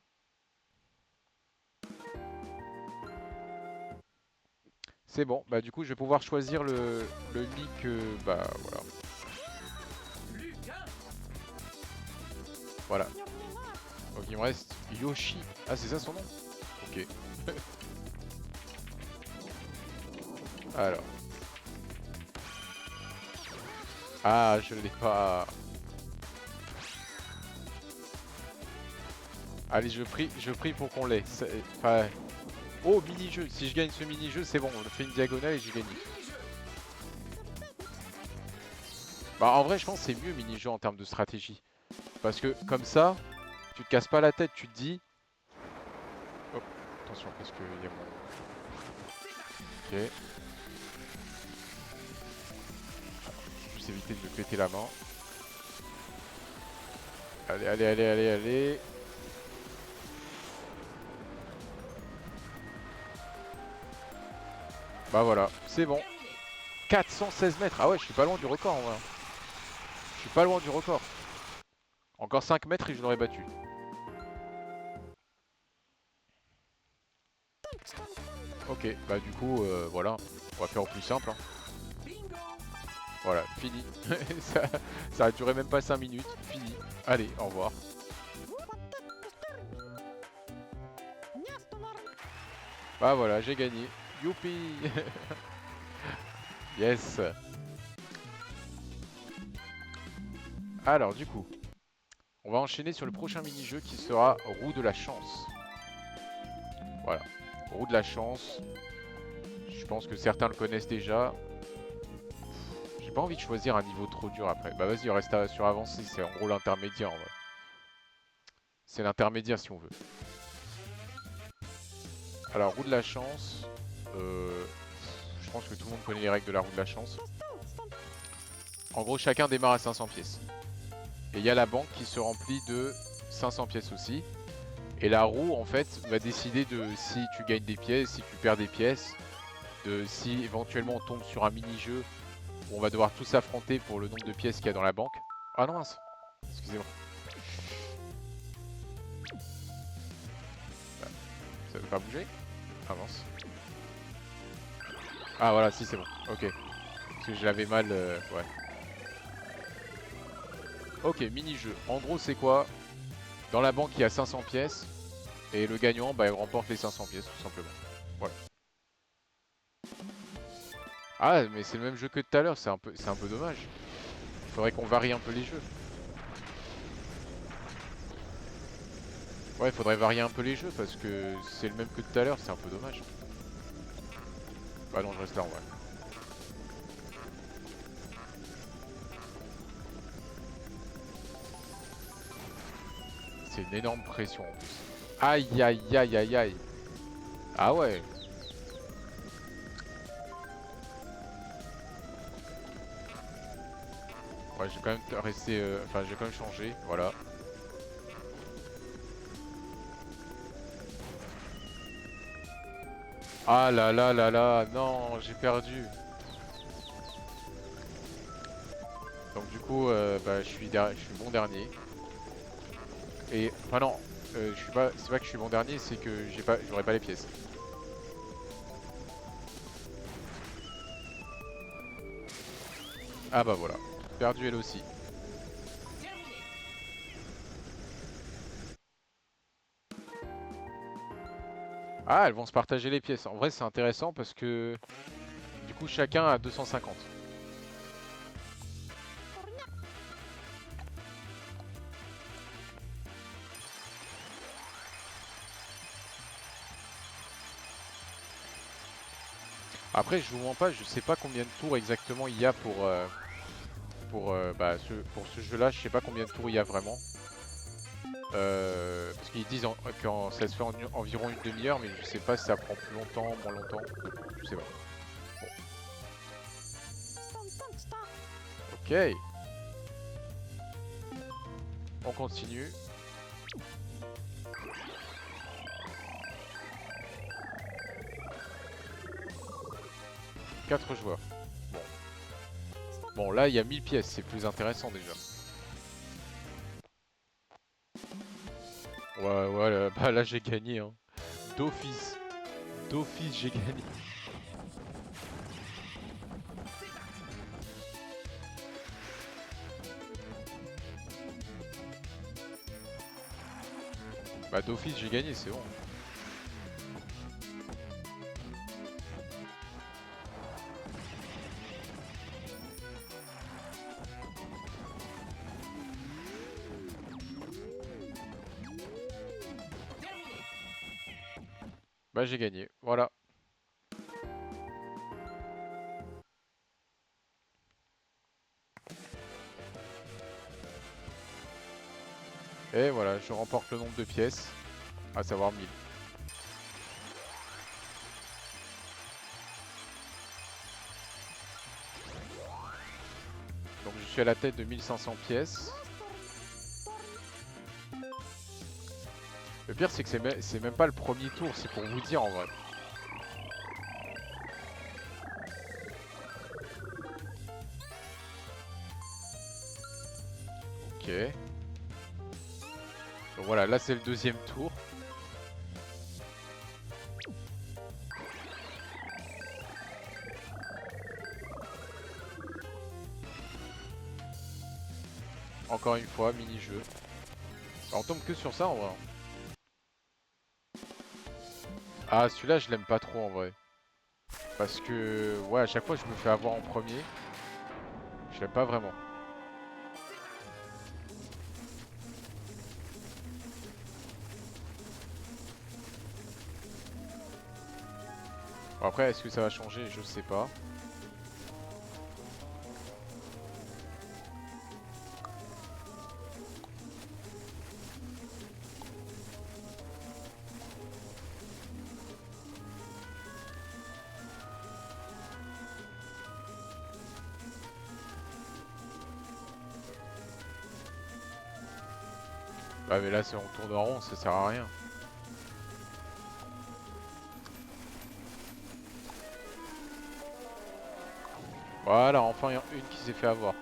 C'est bon, bah du coup je vais pouvoir choisir le nick, bah voilà. Voilà. Donc il me reste Yoshi. Ah c'est ça son nom? Ok. Alors. Ah, je l'ai pas. Allez, je prie pour qu'on l'ait. Enfin... Oh, mini-jeu. Si je gagne ce mini-jeu, c'est bon. On fait une diagonale et j'ai gagné. Bah, en vrai, je pense que c'est mieux mini-jeu en termes de stratégie. Parce que comme ça, tu te casses pas la tête. Tu te dis... Hop, attention, parce qu'il y a mon... Ok. Juste éviter de me péter la main. Allez, allez, allez, allez, allez. Bah voilà, c'est bon. 416 mètres. Ah ouais, je suis pas loin du record en vrai. Je suis pas loin du record. Encore 5 mètres et je l'aurais battu. Ok, bah du coup, voilà. On va faire au plus simple. Hein. Voilà, fini. ça a duré même pas 5 minutes. Fini. Allez, au revoir. Bah voilà, j'ai gagné. Youpi. Yes. Alors du coup, on va enchaîner sur le prochain mini-jeu qui sera roue de la chance. Voilà, roue de la chance. Je pense que certains le connaissent déjà. J'ai pas envie de choisir un niveau trop dur après. Bah vas-y, on reste sur avancé, c'est en gros l'intermédiaire en vrai. C'est l'intermédiaire si on veut. Alors, roue de la chance. Je pense que tout le monde connaît les règles de la roue de la chance. En gros, chacun démarre à 500 pièces. Et il y a la banque qui se remplit de 500 pièces aussi. Et la roue, en fait, va décider de si tu gagnes des pièces, si tu perds des pièces, de si éventuellement on tombe sur un mini-jeu où on va devoir tous s'affronter pour le nombre de pièces qu'il y a dans la banque. Ah non mince, excusez-moi. Ça veut pas bouger? Ah mince. Ah voilà, si c'est bon, ok. Parce que je l'avais mal, ouais. Ok, mini-jeu. En gros, c'est quoi? Dans la banque, il y a 500 pièces. Et le gagnant, bah, il remporte les 500 pièces, tout simplement. Voilà. Ah, mais c'est le même jeu que tout à l'heure, c'est un peu dommage. Il faudrait qu'on varie un peu les jeux. Ouais, il faudrait varier un peu les jeux parce que c'est le même que tout à l'heure, c'est un peu dommage. Bah non, je reste là en vrai. C'est une énorme pression en plus. Aïe aïe aïe aïe aïe. Ah ouais. Ouais, j'ai quand même resté, enfin j'ai quand même changé, voilà. Ah là là là là, non, j'ai perdu. Donc du coup, bah, je suis bon dernier. Et enfin non, je suis pas, c'est pas que je suis bon dernier, c'est que j'aurais pas les pièces. Ah bah voilà, perdu elle aussi. Ah, elles vont se partager les pièces. En vrai, c'est intéressant parce que du coup, chacun a 250. Après, je vous mens pas, je sais pas combien de tours exactement il y a bah, pour ce jeu-là. Je sais pas combien de tours il y a vraiment. Parce qu'ils disent que ça se fait en environ une demi-heure, mais je sais pas si ça prend plus longtemps, moins longtemps. Je sais pas. Bon. Ok. On continue. 4 joueurs. Bon. Bon, là, il y a 1000 pièces, c'est plus intéressant déjà. Ouais, ouais, bah là, j'ai gagné, hein. D'office. D'office, j'ai gagné. Bah d'office, j'ai gagné, c'est bon. Bah j'ai gagné, voilà. Et voilà, je remporte le nombre de pièces, à savoir 1000. Donc je suis à la tête de 1500 pièces. Le pire c'est que c'est même pas le premier tour, c'est pour vous dire en vrai. Ok. Donc voilà, là c'est le deuxième tour. Encore une fois, mini-jeu. On tombe que sur ça en vrai. Ah celui-là je l'aime pas trop en vrai. Parce que ouais à chaque fois je me fais avoir en premier. Je l'aime pas vraiment. Bon, après est-ce que ça va changer? Je sais pas. Bah mais là c'est on tourne en rond, ça sert à rien. Voilà, enfin une qui s'est fait avoir.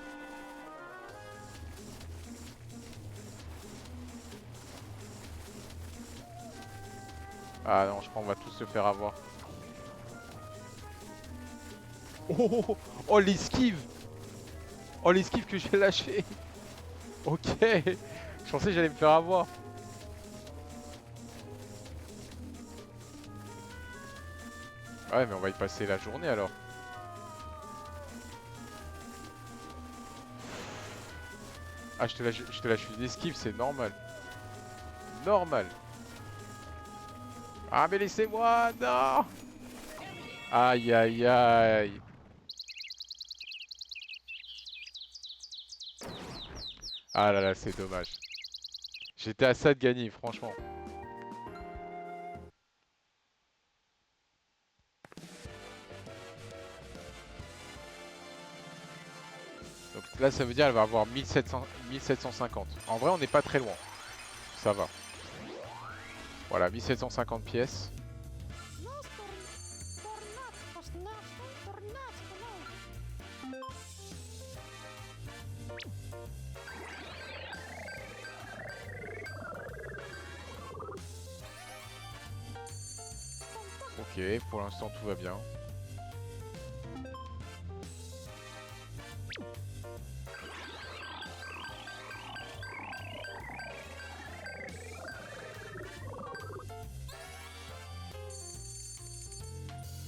Ah non, je crois qu'on va tous se faire avoir. Oh, oh, oh, oh, l'esquive! Oh l'esquive que j'ai lâché. Ok. Je pensais que j'allais me faire avoir. Ouais mais on va y passer la journée alors. Ah je te lâche une esquive, c'est normal. Normal. Ah mais laissez-moi, non! Aïe aïe aïe. Ah là là, c'est dommage. J'étais à ça de gagner, franchement. Donc là, ça veut dire qu'elle va avoir 1700, 1750. En vrai, on n'est pas très loin. Ça va. Voilà, 1750 pièces. Ok, pour l'instant, tout va bien.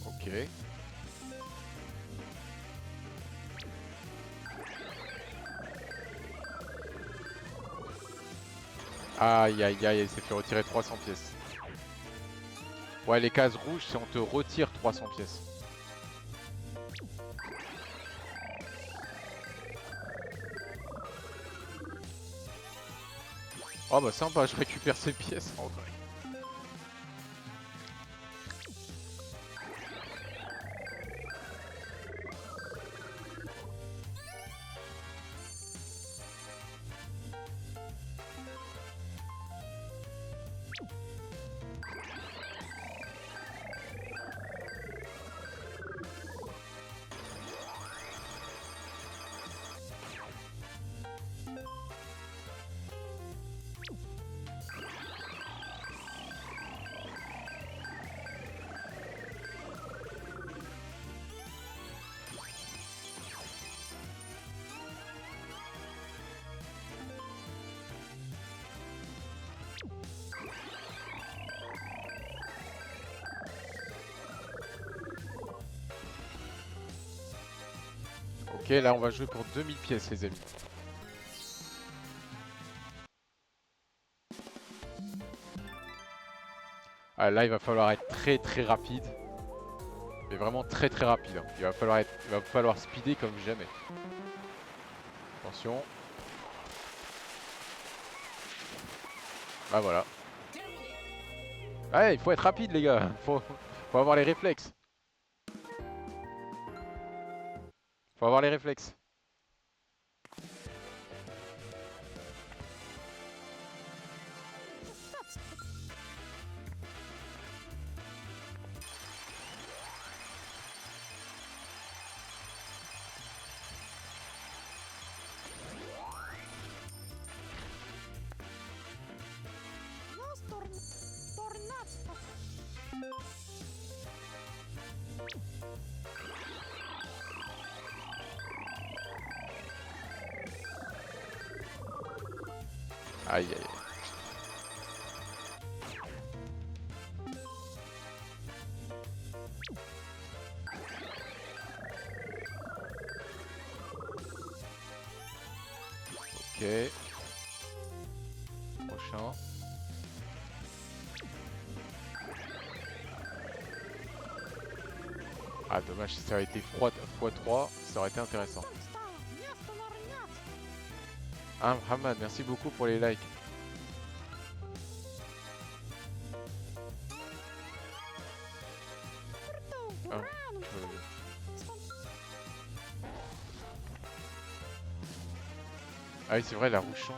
Ok. Aïe aïe aïe, elle s'est fait retirer 300 pièces. Ouais, les cases rouges, c'est on te retire 300 pièces. Oh bah sympa, je récupère ces pièces en vrai. Ok, là on va jouer pour 2000 pièces les amis. Ah, là, il va falloir être très très rapide. Mais vraiment très très rapide. Hein. Il va falloir speeder comme jamais. Attention. Ah voilà. Ah, il faut être rapide les gars. Faut avoir les réflexes. Faut avoir les réflexes. Aïe aïe aïe. Ok. Prochain. Ah dommage, si ça avait été x3, ça aurait été intéressant. Ah Mohamed, merci beaucoup pour les likes. Ah, ah oui c'est vrai, la roue change.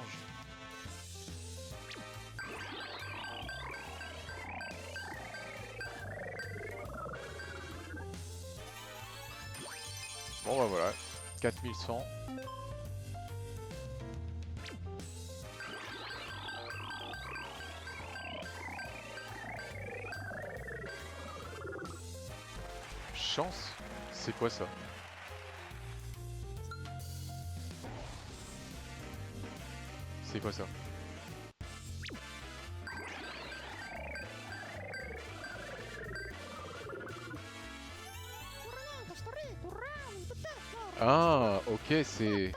Bon bah voilà, 4100. Chance? C'est quoi ça? C'est quoi ça? Ah, ok, c'est...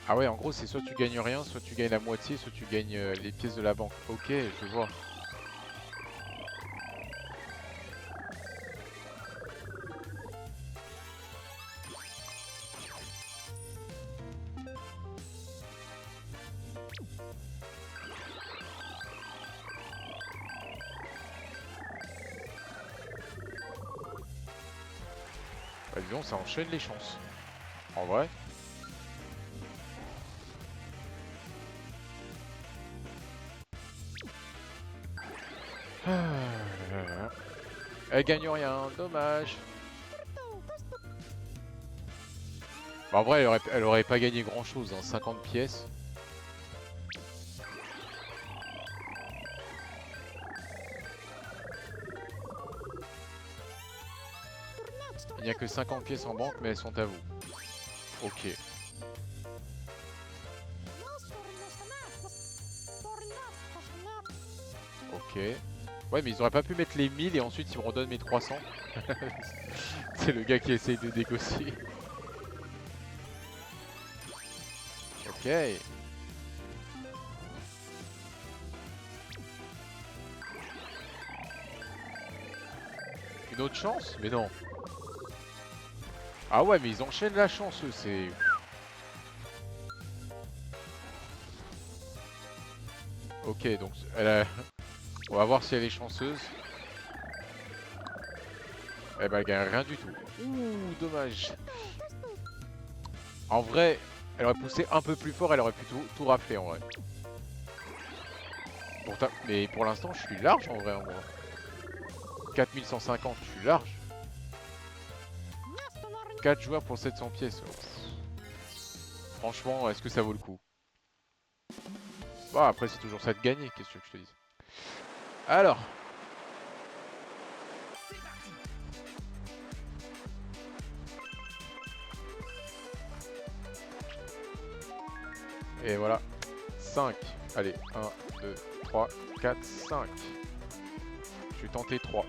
Ah ouais, en gros, c'est soit tu gagnes rien, soit tu gagnes la moitié, soit tu gagnes les pièces de la banque. Ok, je vois. Bah disons, ça enchaîne les chances. En vrai. Elle gagne rien, dommage. Bah en vrai, elle aurait pas gagné grand chose, hein, 50 pièces. Il n'y a que 50 pièces en banque, mais elles sont à vous. Ok. Ok. Ouais, mais ils auraient pas pu mettre les 1000 et ensuite ils me redonnent mes 300. C'est le gars qui essaye de négocier. Ok. Une autre chance? Mais non. Ah ouais, mais ils enchaînent la chance, eux, c'est... Ok, donc on va voir si elle est chanceuse. Eh ben, elle gagne rien du tout. Ouh, dommage. En vrai, elle aurait poussé un peu plus fort, elle aurait pu tout rafler en vrai. Mais pour l'instant, je suis large en vrai, en vrai. 4150, je suis large. 4 joueurs pour 700 pièces. Franchement, est-ce que ça vaut le coup? Bon, après, c'est toujours ça de gagner, qu'est-ce que je te dis. Alors. Et voilà. 5. Allez, 1, 2, 3, 4, 5. Je vais tenter 3.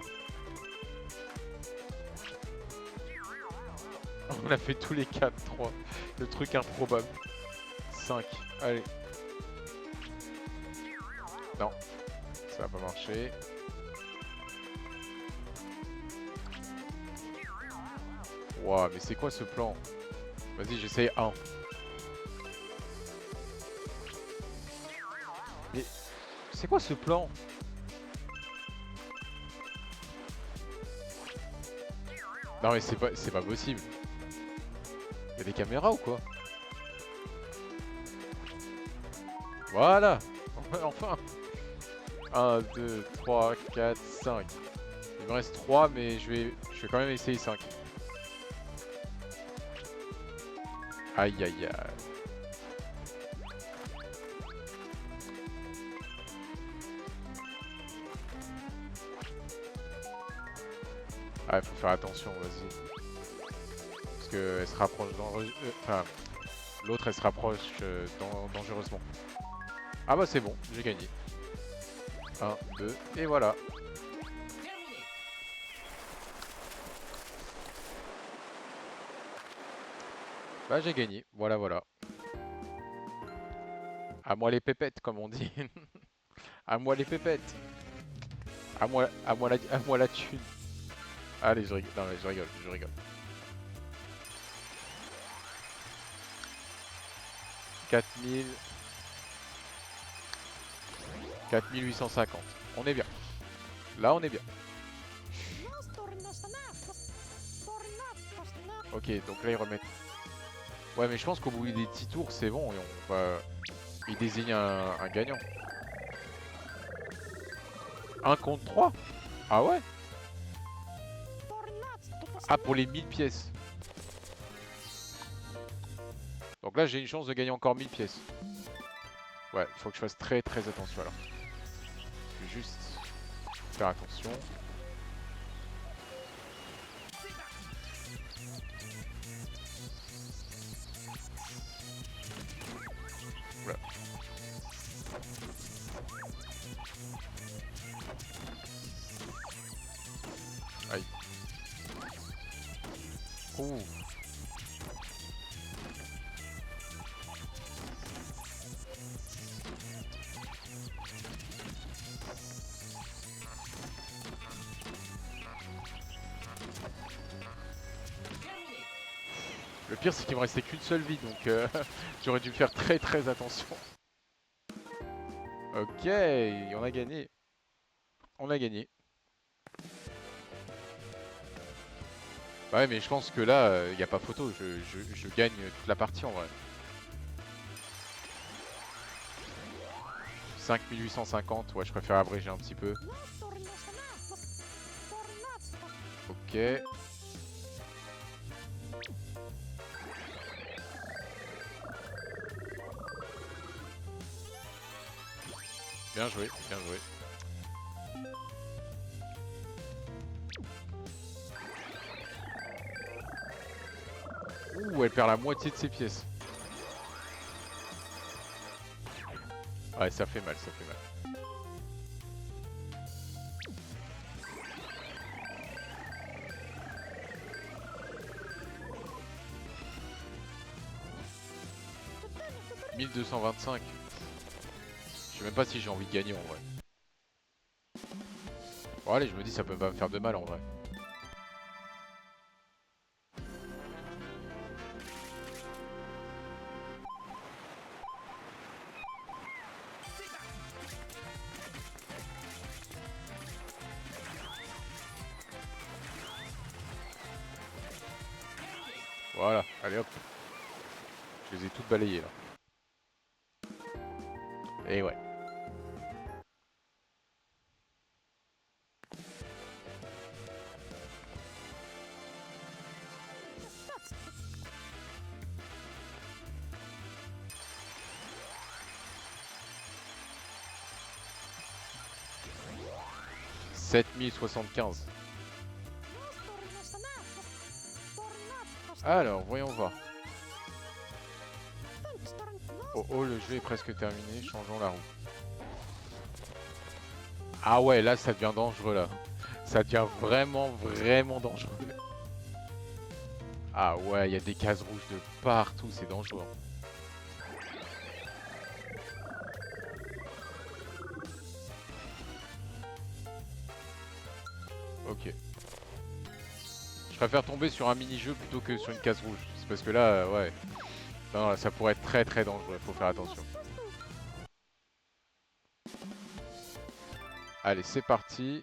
On a fait tous les 4, 3. Le truc improbable. 5. Allez. Non, ça va pas marcher. Ouah, mais c'est quoi ce plan? Vas-y, j'essaye un. Mais c'est quoi ce plan? Non mais c'est pas possible. Y'a des caméras ou quoi? Voilà. Enfin. 1, 2, 3, 4, 5. Il me reste 3 mais je vais quand même essayer 5. Aïe aïe aïe. Ah, il faut faire attention, vas-y. Parce que elle se rapproche enfin, l'autre elle se rapproche dangereusement. Ah bah c'est bon, j'ai gagné. 1, 2, et voilà. Bah j'ai gagné, voilà voilà. À moi les pépettes comme on dit. À moi les pépettes. À moi la thune. Allez, je rigole. Non mais je rigole, je rigole. 4000... 4850. On est bien. Là on est bien. Ok, donc là ils remettent... Ouais mais je pense qu'au bout des 10 tours c'est bon et on va... Il désigne un gagnant. 1 contre 3. Ah ouais. Ah pour les 1000 pièces. Donc là j'ai une chance de gagner encore 1000 pièces. Ouais, il faut que je fasse très très attention alors. Je vais juste faire attention. Voilà. Aïe. Ouh. Le pire c'est qu'il me restait qu'une seule vie donc j'aurais dû faire très très attention. Ok, on a gagné. On a gagné. Ouais mais je pense que là, il n'y a pas photo, je gagne toute la partie en vrai. 5850, ouais je préfère abréger un petit peu. Ok. Bien joué, bien joué. Ouh, elle perd la moitié de ses pièces. Ouais, ça fait mal, ça fait mal. « 1225. Je sais même pas si j'ai envie de gagner en vrai. Bon allez, je me dis ça peut pas me faire de mal en vrai. Voilà, allez hop. Je les ai toutes balayées là. Et ouais. « 7075. Alors, voyons voir. Oh oh, le jeu est presque terminé, changeons la roue. Ah ouais, là ça devient dangereux là. Ça devient vraiment vraiment dangereux. Ah ouais, il y a des cases rouges de partout, c'est dangereux. Ok. Je préfère tomber sur un mini-jeu plutôt que sur une case rouge. C'est parce que là, ouais. Non, là, ça pourrait être très très dangereux, faut faire attention. Allez, c'est parti.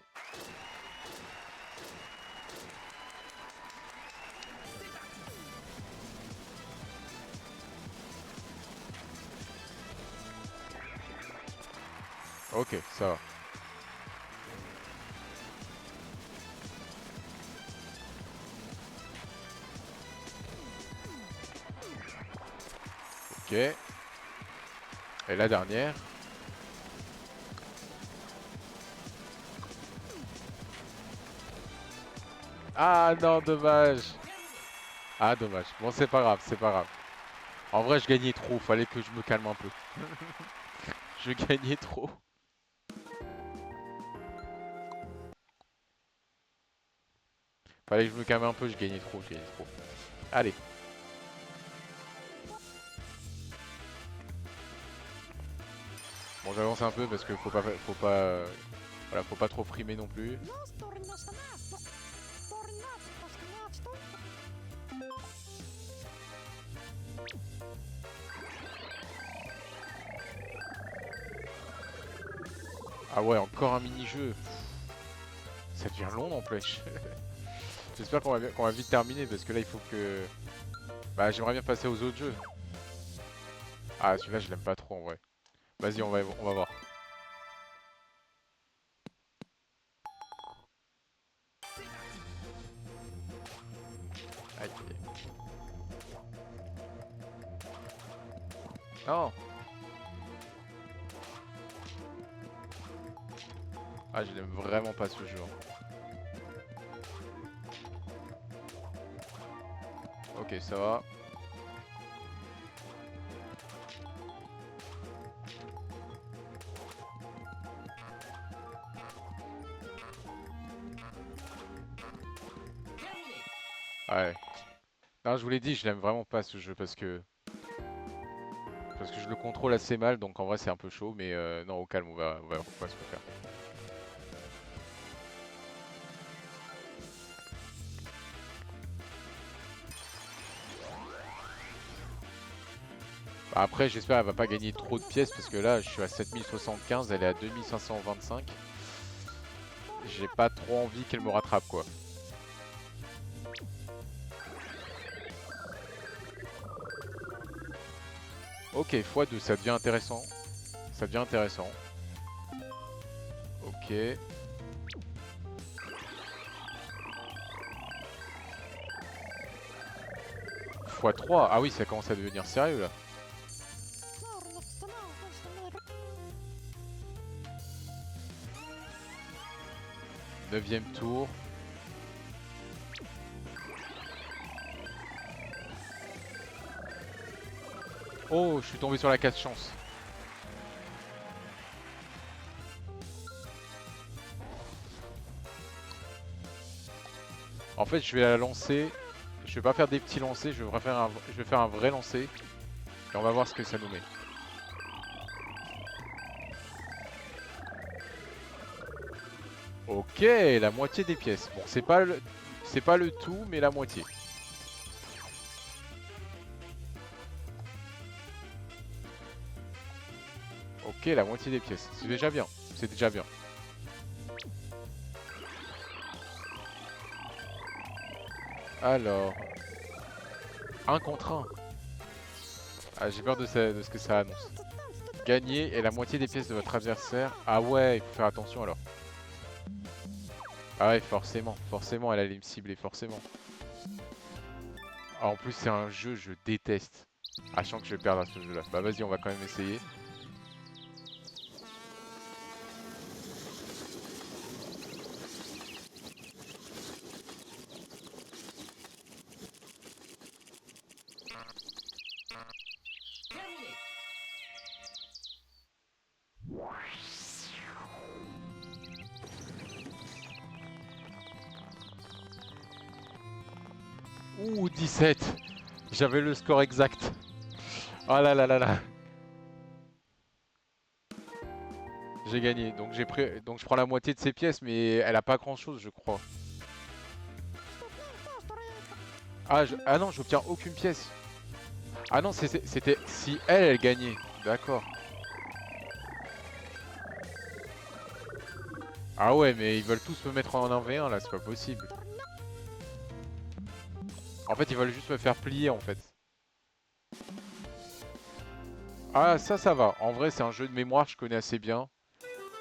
Ok, ça va. Ok. Et la dernière. Ah non, dommage. Ah dommage. Bon, c'est pas grave, c'est pas grave. En vrai, je gagnais trop. Fallait que je me calme un peu. Je gagnais trop. Fallait que je me calme un peu. Je gagnais trop, je gagnais trop. Allez. Bon, j'avance un peu parce que voilà, faut pas trop frimer non plus. Ah ouais, encore un mini-jeu. Ça devient long n'empêche. J'espère qu'on va vite terminer parce que là il faut que... Bah j'aimerais bien passer aux autres jeux. Ah celui-là je l'aime pas trop en vrai. Vas-y on va voir. Aïe. Non. Ah je l'aime vraiment pas ce jeu. Ok ça va. Ouais. Non je vous l'ai dit, je l'aime vraiment pas ce jeu parce que je le contrôle assez mal donc en vrai c'est un peu chaud mais non au calme on va se refaire. Bah, après j'espère qu'elle va pas gagner trop de pièces parce que là je suis à 7075, elle est à 2525. J'ai pas trop envie qu'elle me rattrape quoi. Ok, x2, ça devient intéressant. Ça devient intéressant. Ok. x3. Ah oui, ça commence à devenir sérieux là. 9ème tour. Oh, je suis tombé sur la 4 chance. En fait, je vais la lancer. Je vais pas faire des petits lancers, je vais faire un vrai lancer. Et on va voir ce que ça nous met. Ok, la moitié des pièces. Bon, c'est pas le tout, mais la moitié. Ok, la moitié des pièces. C'est déjà bien. C'est déjà bien. Alors, un contre un. Ah, j'ai peur de ce que ça annonce. Gagner et la moitié des pièces de votre adversaire. Ah ouais, il faut faire attention alors. Ah ouais, forcément. Forcément, elle allait me cibler, forcément. Ah, en plus, c'est un jeu, je déteste. Ah, je sens que je vais perdre à ce jeu-là. Bah vas-y, on va quand même essayer. Ouh, 17. J'avais le score exact. Oh là là là là. J'ai gagné. Donc je prends la moitié de ses pièces, mais elle a pas grand-chose, je crois. Ah non, j'obtiens aucune pièce. Ah non, c'était si elle gagnait. D'accord. Ah ouais, mais ils veulent tous me mettre en 1v1 là, c'est pas possible. En fait, ils veulent juste me faire plier en fait. Ah, ça va. En vrai, c'est un jeu de mémoire, je connais assez bien.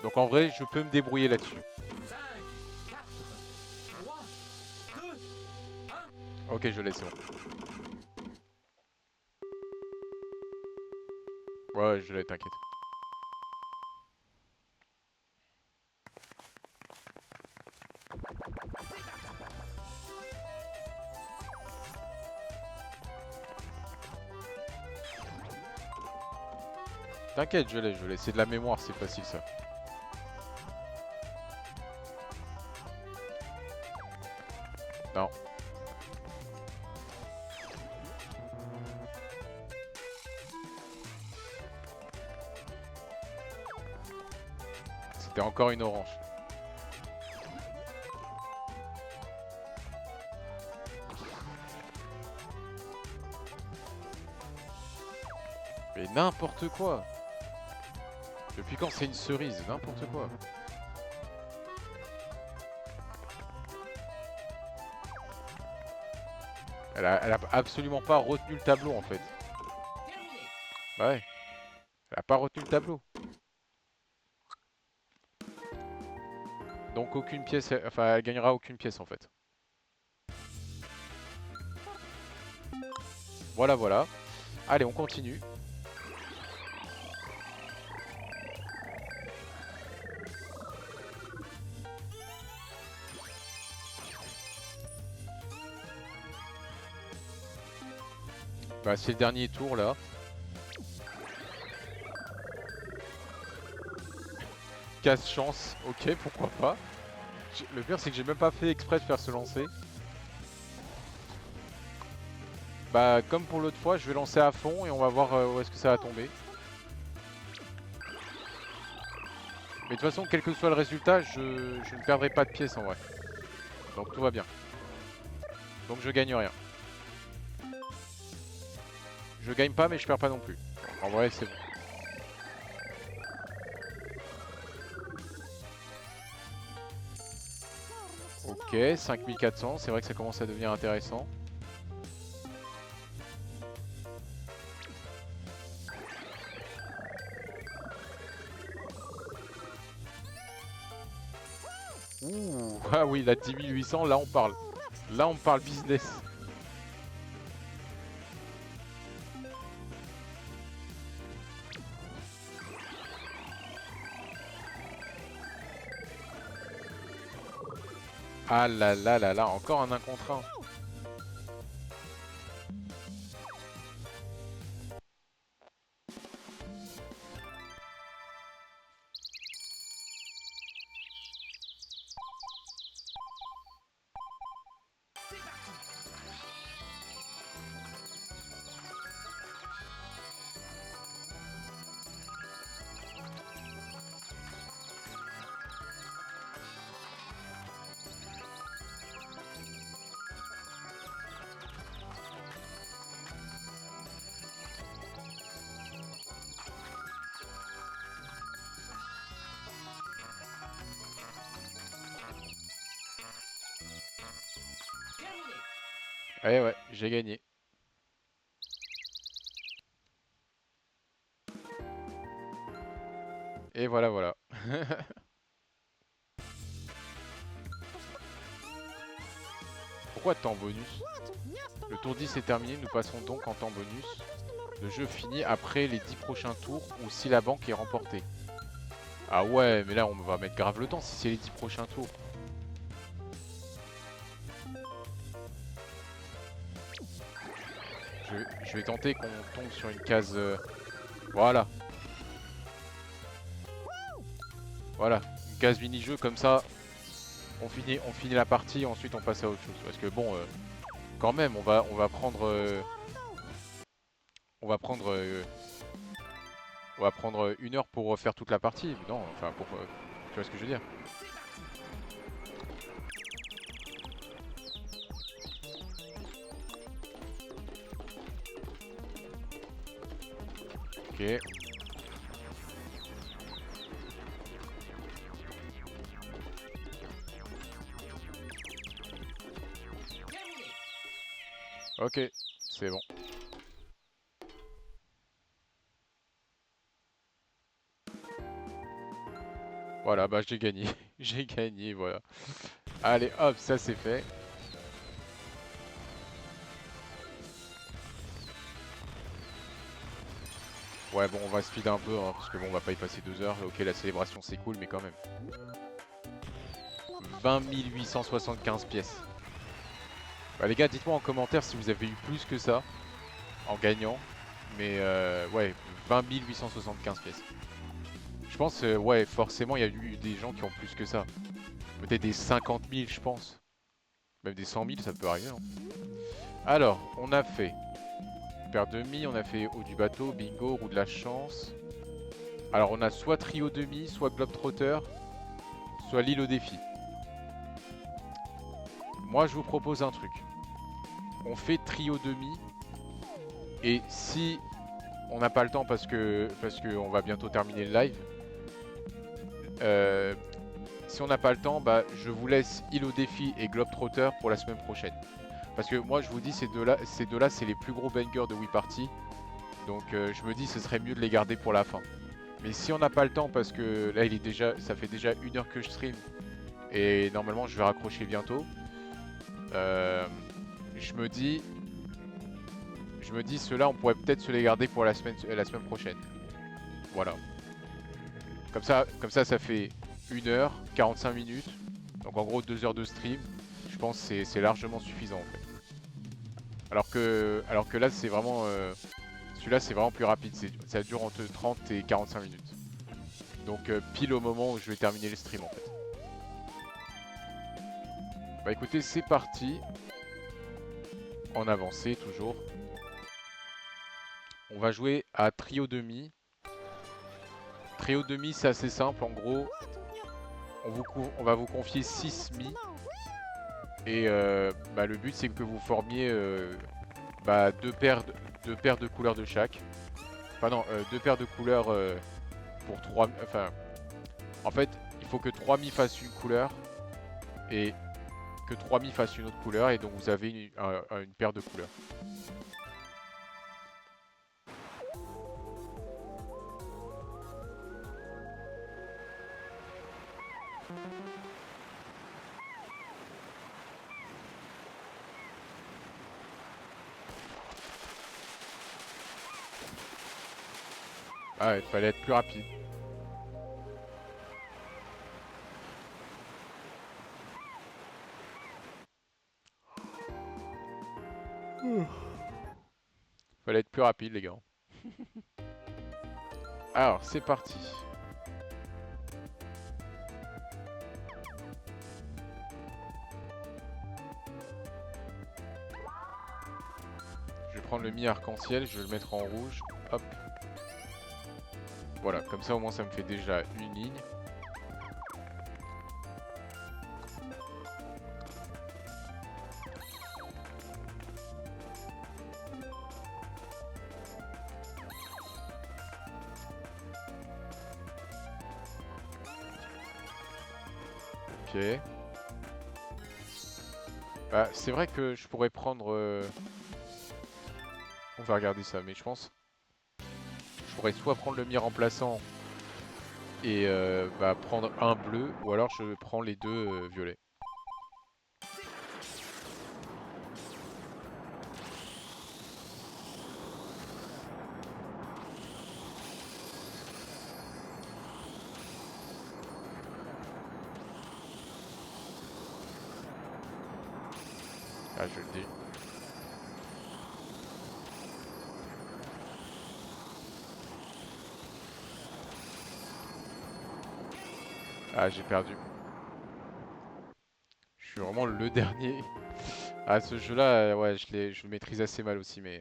Donc en vrai, je peux me débrouiller là-dessus. Ok, je l'ai, c'est bon. Ouais, je l'ai, t'inquiète. T'inquiète, je l'ai, je l'ai. C'est de la mémoire, c'est facile ça. Non. C'était encore une orange. Mais n'importe quoi. Depuis quand c'est une cerise? N'importe quoi. Elle a absolument pas retenu le tableau en fait. Bah ouais. Elle a pas retenu le tableau. Donc aucune pièce, enfin elle gagnera aucune pièce en fait. Voilà, voilà. Allez, on continue. Bah c'est le dernier tour là. Casse chance, ok, pourquoi pas. Le pire c'est que j'ai même pas fait exprès de faire se lancer. Bah comme pour l'autre fois, je vais lancer à fond et on va voir où est-ce que ça va tomber. Mais de toute façon, quel que soit le résultat, je ne perdrai pas de pièces en vrai. Donc tout va bien. Donc je gagne rien. Je gagne pas mais je perds pas non plus. En vrai c'est bon. Ok, 5400, c'est vrai que ça commence à devenir intéressant. Ouh, ah oui, la 10 800, là on parle. Là on parle business. Ah là là là là, encore un 1 contre 1. Eh ouais, j'ai gagné. Et voilà, voilà. Pourquoi temps bonus? Le tour 10 est terminé, nous passons donc en temps bonus. Le jeu finit après les 10 prochains tours ou si la banque est remportée. Ah ouais, mais là on va mettre grave le temps si c'est les 10 prochains tours. Je vais tenter qu'on tombe sur une case... Voilà. Voilà, une case mini-jeu comme ça. On finit la partie et ensuite on passe à autre chose. Parce que bon, quand même, on va prendre... on va prendre... on va prendre 1 heure pour refaire toute la partie. Non, enfin pour... tu vois ce que je veux dire? Ok. Ok, c'est bon. Voilà, bah j'ai gagné. J'ai gagné, voilà. Allez, hop, ça c'est fait. Ouais, bon, on va speed un peu, hein, parce que bon, on va pas y passer 2 heures. Ok, la célébration c'est cool, mais quand même. 20 875 pièces. Bah les gars, dites-moi en commentaire si vous avez eu plus que ça en gagnant. Mais ouais, 20 875 pièces. Je pense, ouais, forcément, il y a eu des gens qui ont plus que ça. Peut-être des 50 000, je pense. Même des 100 000, ça peut arriver. Hein. Alors, on a fait paire demi, on a fait haut du bateau, bingo, roue de la chance. Alors, on a soit trio demi, soit globetrotter, soit l'île au défi. Moi, je vous propose un truc. On fait trio demi. Et si on n'a pas le temps parce que on va bientôt terminer le live, si on n'a pas le temps, bah, je vous laisse île au défi et globetrotter pour la semaine prochaine. Parce que moi, je vous dis, ces deux-là, c'est les plus gros bangers de Wii Party. Donc, je me dis, ce serait mieux de les garder pour la fin. Mais si on n'a pas le temps, parce que là, ça fait déjà 1 heure que je stream. Et normalement, je vais raccrocher bientôt. Je me dis, ceux-là, on pourrait peut-être se les garder pour la semaine prochaine. Voilà. Comme ça, ça fait 1 heure, 45 minutes. Donc en gros 2 heures de stream. Je pense que c'est largement suffisant en fait. Alors que là, c'est vraiment... celui-là, c'est vraiment plus rapide. Ça dure entre 30 et 45 minutes. Donc pile au moment où je vais terminer le stream en fait. Bah écoutez, c'est parti. En avancée toujours. On va jouer à trio demi. Trio demi, c'est assez simple. En gros, on va vous confier 6 mi. Et bah, le but, c'est que vous formiez bah, deux paires de couleurs de chaque. Enfin non, 2 paires de couleurs pour 3... Enfin, en fait, il faut que 3 mi fassent une couleur et que 3 mi fassent une autre couleur. Et donc vous avez une paire de couleurs. Ah, il fallait être plus rapide. Fallait être plus rapide, les gars. Alors, c'est parti. Je vais prendre le mi-arc-en-ciel, je vais le mettre en rouge. Hop. Voilà, comme ça au moins ça me fait déjà une ligne. Ok. Bah, c'est vrai que je pourrais prendre... On va regarder ça, mais je pense... Je pourrais soit prendre le mi-remplaçant et bah, prendre un bleu, ou alors je prends les deux violets. Ah, je le dis. Ah, j'ai perdu. Je suis vraiment le dernier. Ah, ce jeu-là, ouais, je le maîtrise assez mal aussi, mais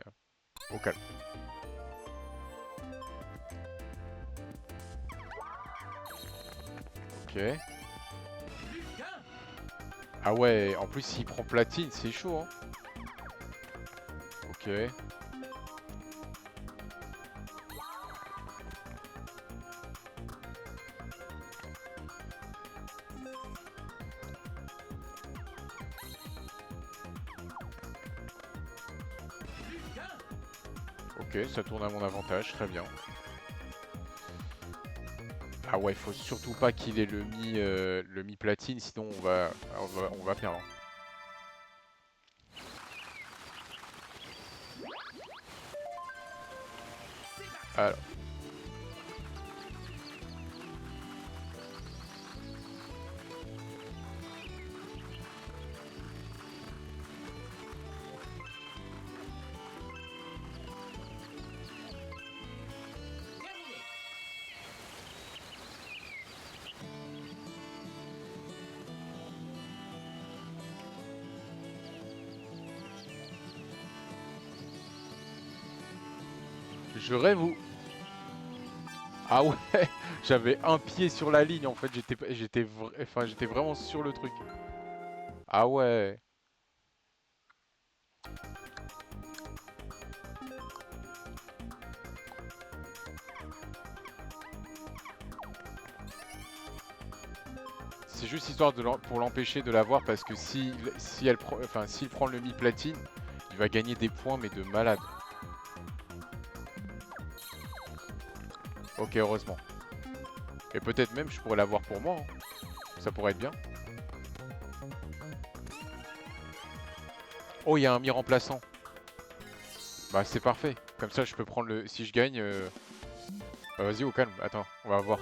au calme. Ok. Ah ouais, en plus s'il prend platine, c'est chaud, hein. Ok. Ok, ça tourne à mon avantage, très bien. Ah ouais, faut surtout pas qu'il ait le mi platine, sinon on va perdre. Alors, je rêve où... Ah ouais, j'avais un pied sur la ligne en fait, j'étais vraiment sur le truc. Ah ouais. C'est juste histoire pour l'empêcher de l'avoir parce que s'il prend le mi-platine, il va gagner des points mais de malade. Ok, heureusement. Et peut-être même je pourrais l'avoir pour moi, hein. Ça pourrait être bien. Oh, il y a un mi-remplaçant. Bah c'est parfait. Comme ça je peux prendre le... Si je gagne... Bah vas-y au calme, attends, on va voir.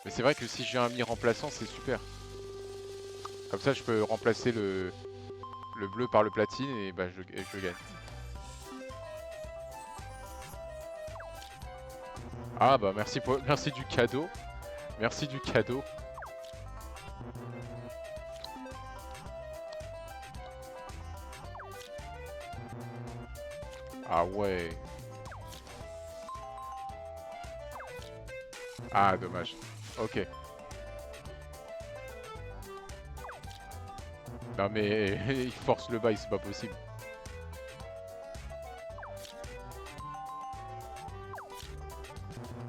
Mais c'est vrai que si j'ai un mi-remplaçant c'est super. Comme ça je peux remplacer le bleu par le platine et bah je gagne. Ah bah merci du cadeau. Merci du cadeau. Ah ouais. Ah dommage. Ok. Non mais il force le bail, c'est pas possible.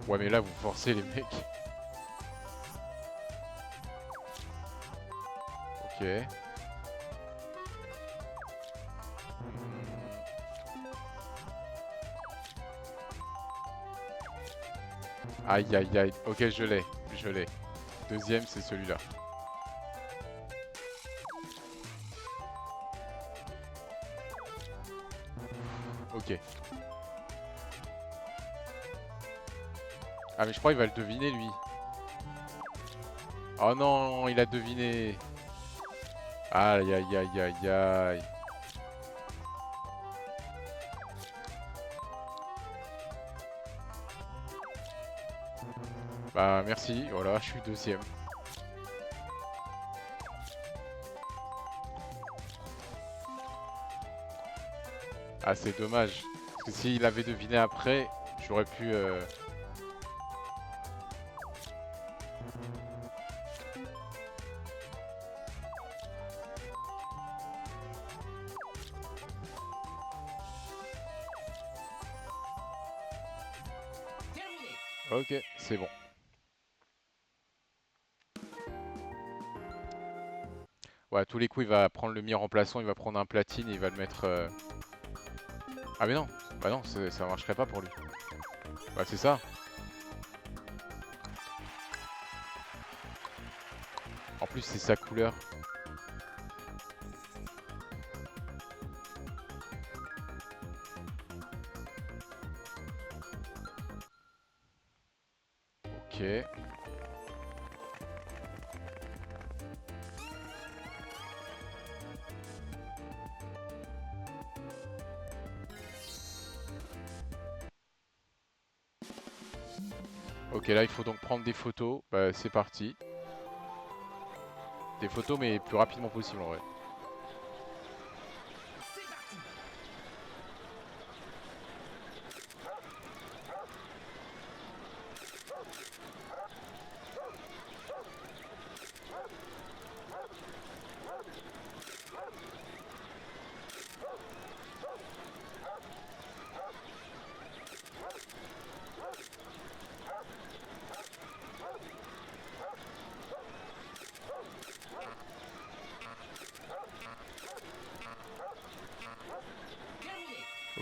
Ouais mais là vous forcez les mecs. Ok. Aïe aïe aïe. Ok je l'ai. Je l'ai. Deuxième c'est celui-là. Ok. Ah mais je crois qu'il va le deviner lui. Oh non, il a deviné. Aïe aïe aïe aïe aïe. Bah merci, voilà, je suis deuxième. Ah c'est dommage. Parce que s'il avait deviné après, j'aurais pu... Ok, c'est bon. Ouais, à tous les coups, il va prendre le mi-remplaçant, il va prendre un platine et il va le mettre... Ah mais non, bah non, ça marcherait pas pour lui. Bah c'est ça. En plus, c'est sa couleur. Ok. Ok, là, il faut donc prendre des photos. Bah c'est parti. Des photos, mais plus rapidement possible en vrai.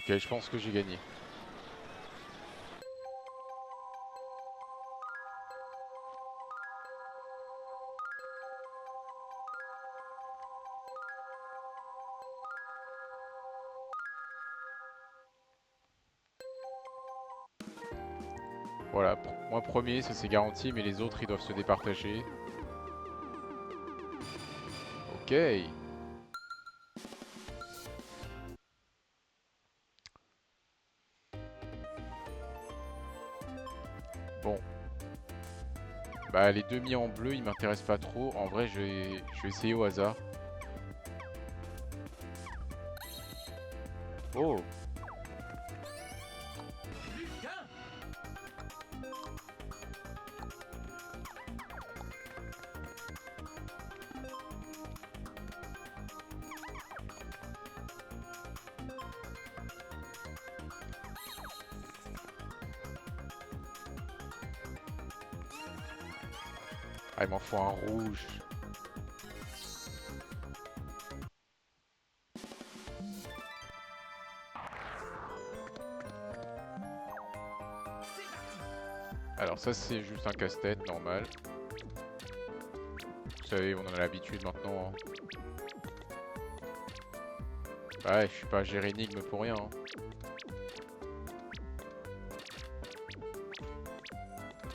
Ok, je pense que j'ai gagné. Voilà, moi premier, ça c'est garanti, mais les autres ils doivent se départager. Ok. Bon. Bah les demi en bleu ils m'intéressent pas trop. En vrai je vais essayer au hasard. Oh. Ah il m'en faut un rouge. Alors ça c'est juste un casse-tête normal. Vous savez, on en a l'habitude maintenant. Hein. Ouais, je suis pas géré énigme pour rien. Hein.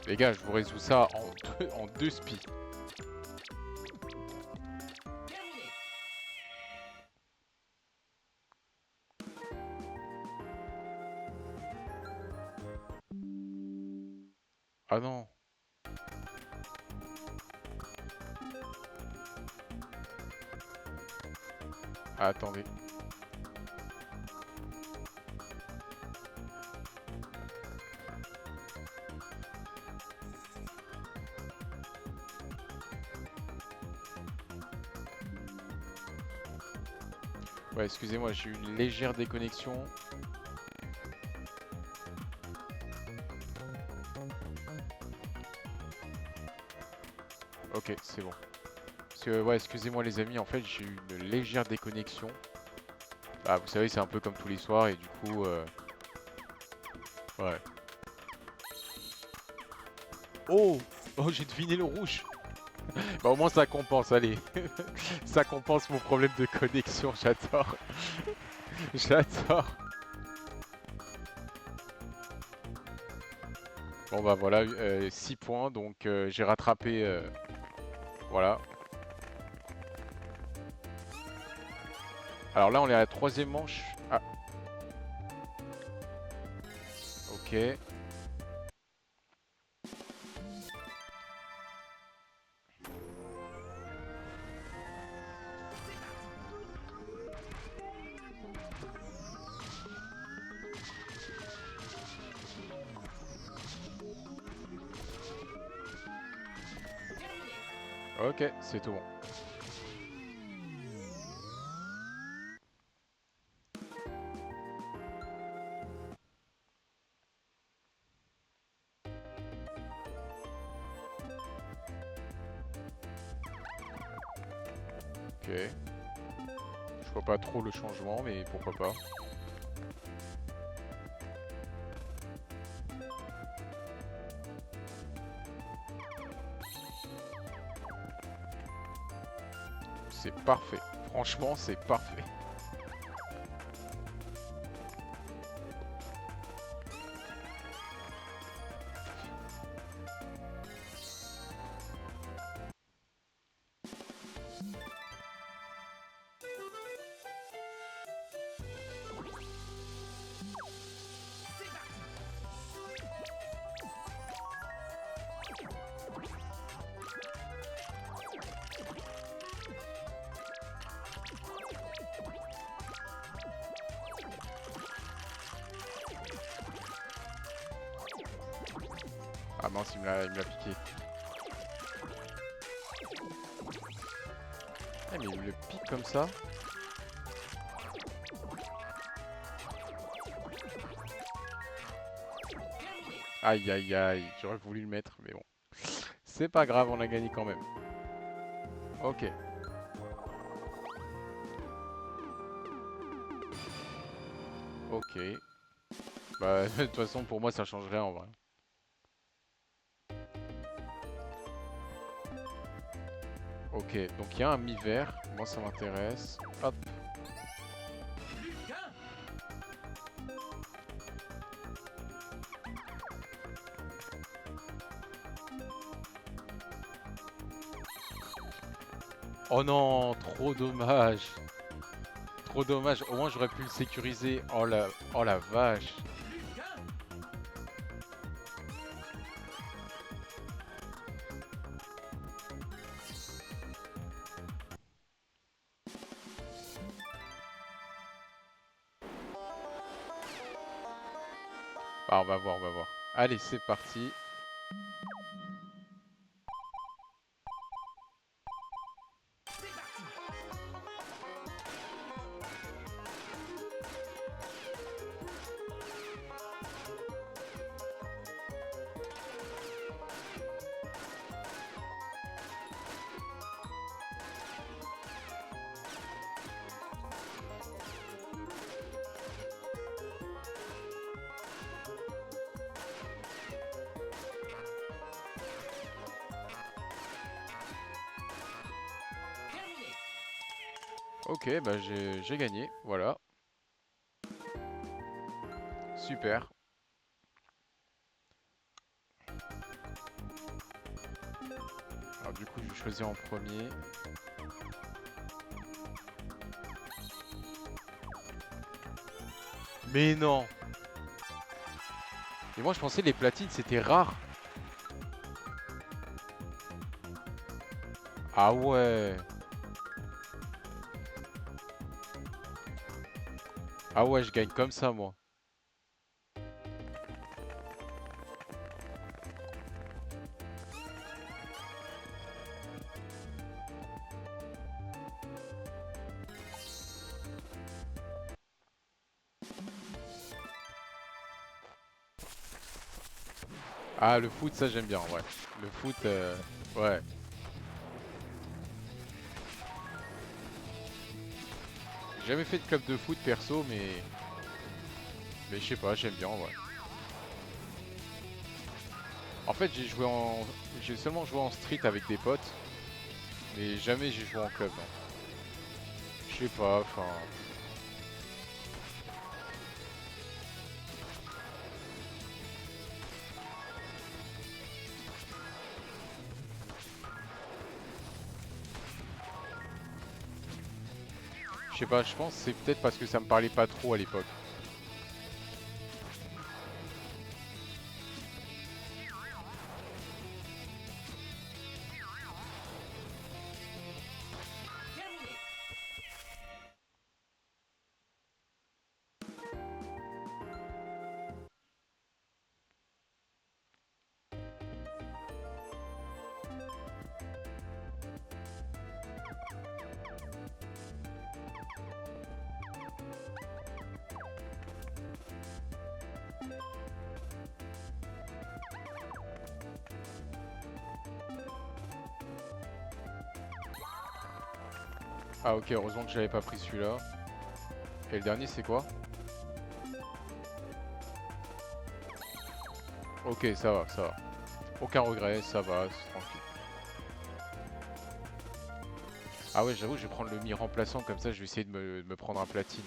Les gars, je vous résous ça en deux spies. Ah non. Ah, attendez. Ouais, excusez-moi, j'ai eu une légère déconnexion. Ok, c'est bon. Parce que, ouais, excusez-moi les amis, en fait, j'ai eu une légère déconnexion. Bah, vous savez, c'est un peu comme tous les soirs, et du coup... Ouais. Oh! Oh, j'ai deviné le rouge! Bah, au moins, ça compense, allez. Ça compense mon problème de connexion, j'adore. J'adore. Bon, bah, voilà, 6 points, donc j'ai rattrapé... voilà. Alors là, on est à la troisième manche. Ah. Ok. Ok, c'est tout bon. Ok. Je vois pas trop le changement, mais pourquoi pas. C'est parfait. Franchement, c'est parfait. Ah mince, il me l'a piqué. Ah, mais il me le pique comme ça. Aïe aïe aïe, j'aurais voulu le mettre, mais bon. C'est pas grave, on a gagné quand même. Ok. Ok. Bah, de toute façon, pour moi, ça change rien en vrai. Ok, donc il y a un mi-vert. Moi, ça m'intéresse. Hop. Oh non, trop dommage. Trop dommage. Au moins j'aurais pu le sécuriser. Oh la vache. Ah, on va voir, on va voir. Allez, c'est parti. Ok, bah j'ai gagné, voilà. Super. Alors du coup, je vais choisir en premier. Mais non! Et moi, je pensais les platines, c'était rare. Ah ouais! Ah ouais, je gagne comme ça, moi. Ah, le foot, ça j'aime bien, ouais. Le foot, ouais. J'ai jamais fait de club de foot perso, mais je sais pas, j'aime bien, ouais. En fait, j'ai seulement joué en street avec des potes, mais jamais j'ai joué en club, non. Je sais pas, enfin. Je sais pas, je pense que c'est peut-être parce que ça me parlait pas trop à l'époque. Ah ok, heureusement que j'avais pas pris celui-là. Et le dernier, c'est quoi? Ok, ça va, ça va. Aucun regret, ça va, c'est tranquille. Ah ouais, j'avoue, je vais prendre le mi remplaçant, comme ça je vais essayer de me prendre un platine.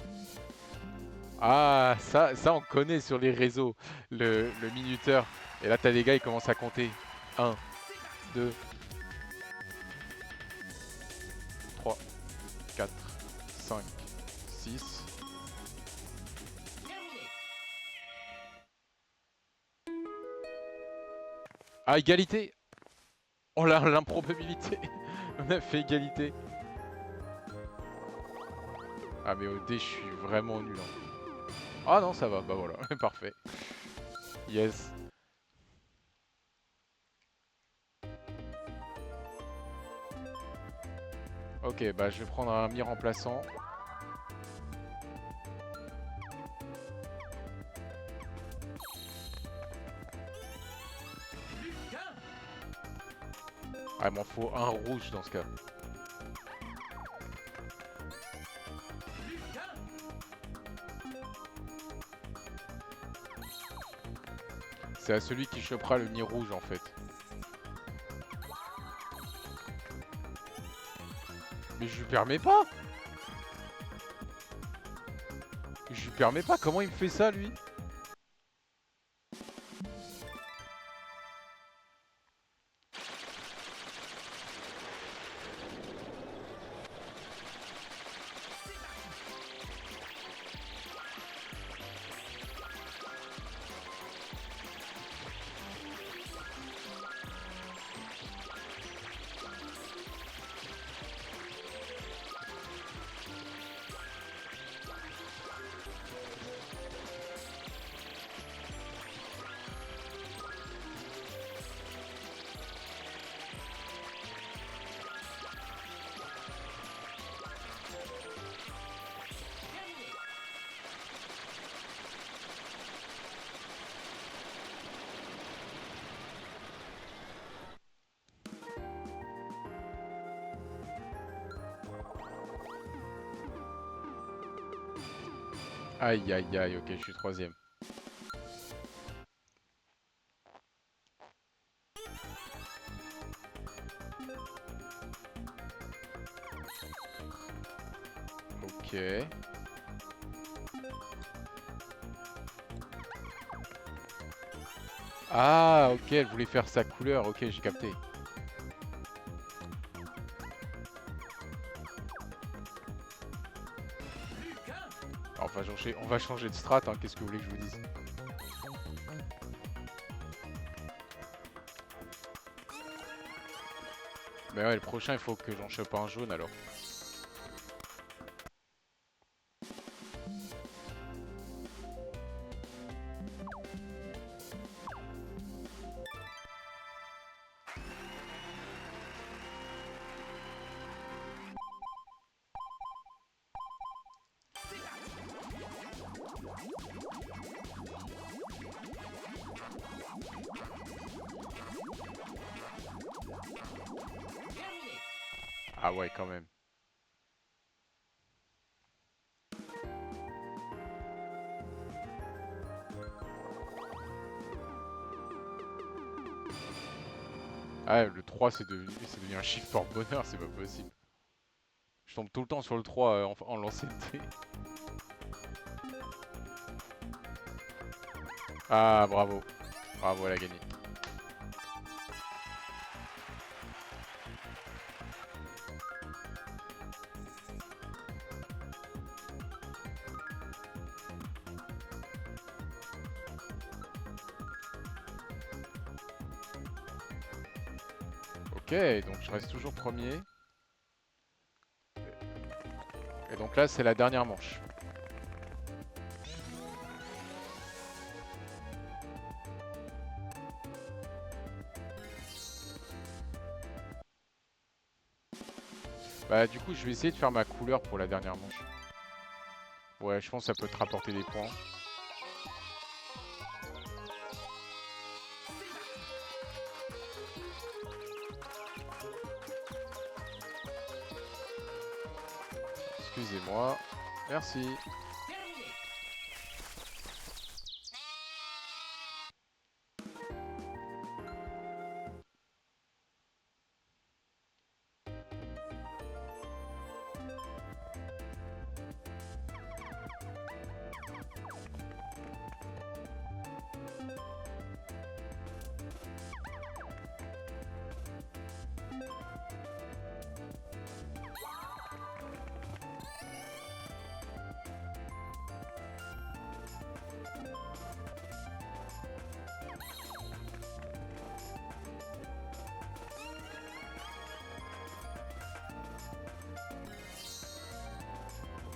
Ah, ça on connaît sur les réseaux, le minuteur. Et là, t'as les gars, ils commencent à compter. Un, 2, 3, 4, 5, 6. Ah, égalité! Oh là, l'improbabilité! On a fait égalité. Ah, mais au dé, je suis vraiment nul, hein. Ah non, ça va, bah voilà, parfait. Yes. Ok, bah je vais prendre un mi remplaçant. Ah, il m'en faut un rouge dans ce cas. C'est à celui qui chopera le mi rouge en fait. Mais je lui permets pas! Je lui permets pas, comment il me fait ça lui? Aïe aïe aïe, ok, je suis troisième. Ok. Ah, ok, elle voulait faire sa couleur, ok, j'ai capté. Alors, on va changer de strat, hein, qu'est-ce que vous voulez que je vous dise? Mais ouais, le prochain, il faut que j'en chope un jaune alors. Ah ouais, quand même. Ah, le 3, c'est devenu un chiffre porte-bonheur, c'est pas possible. Je tombe tout le temps sur le 3 en lancer de dés. Ah, bravo. Bravo, elle a gagné. Ok, donc je reste toujours premier. Et donc là, c'est la dernière manche. Bah, du coup, je vais essayer de faire ma couleur pour la dernière manche. Ouais, je pense que ça peut te rapporter des points. Excusez-moi. Merci.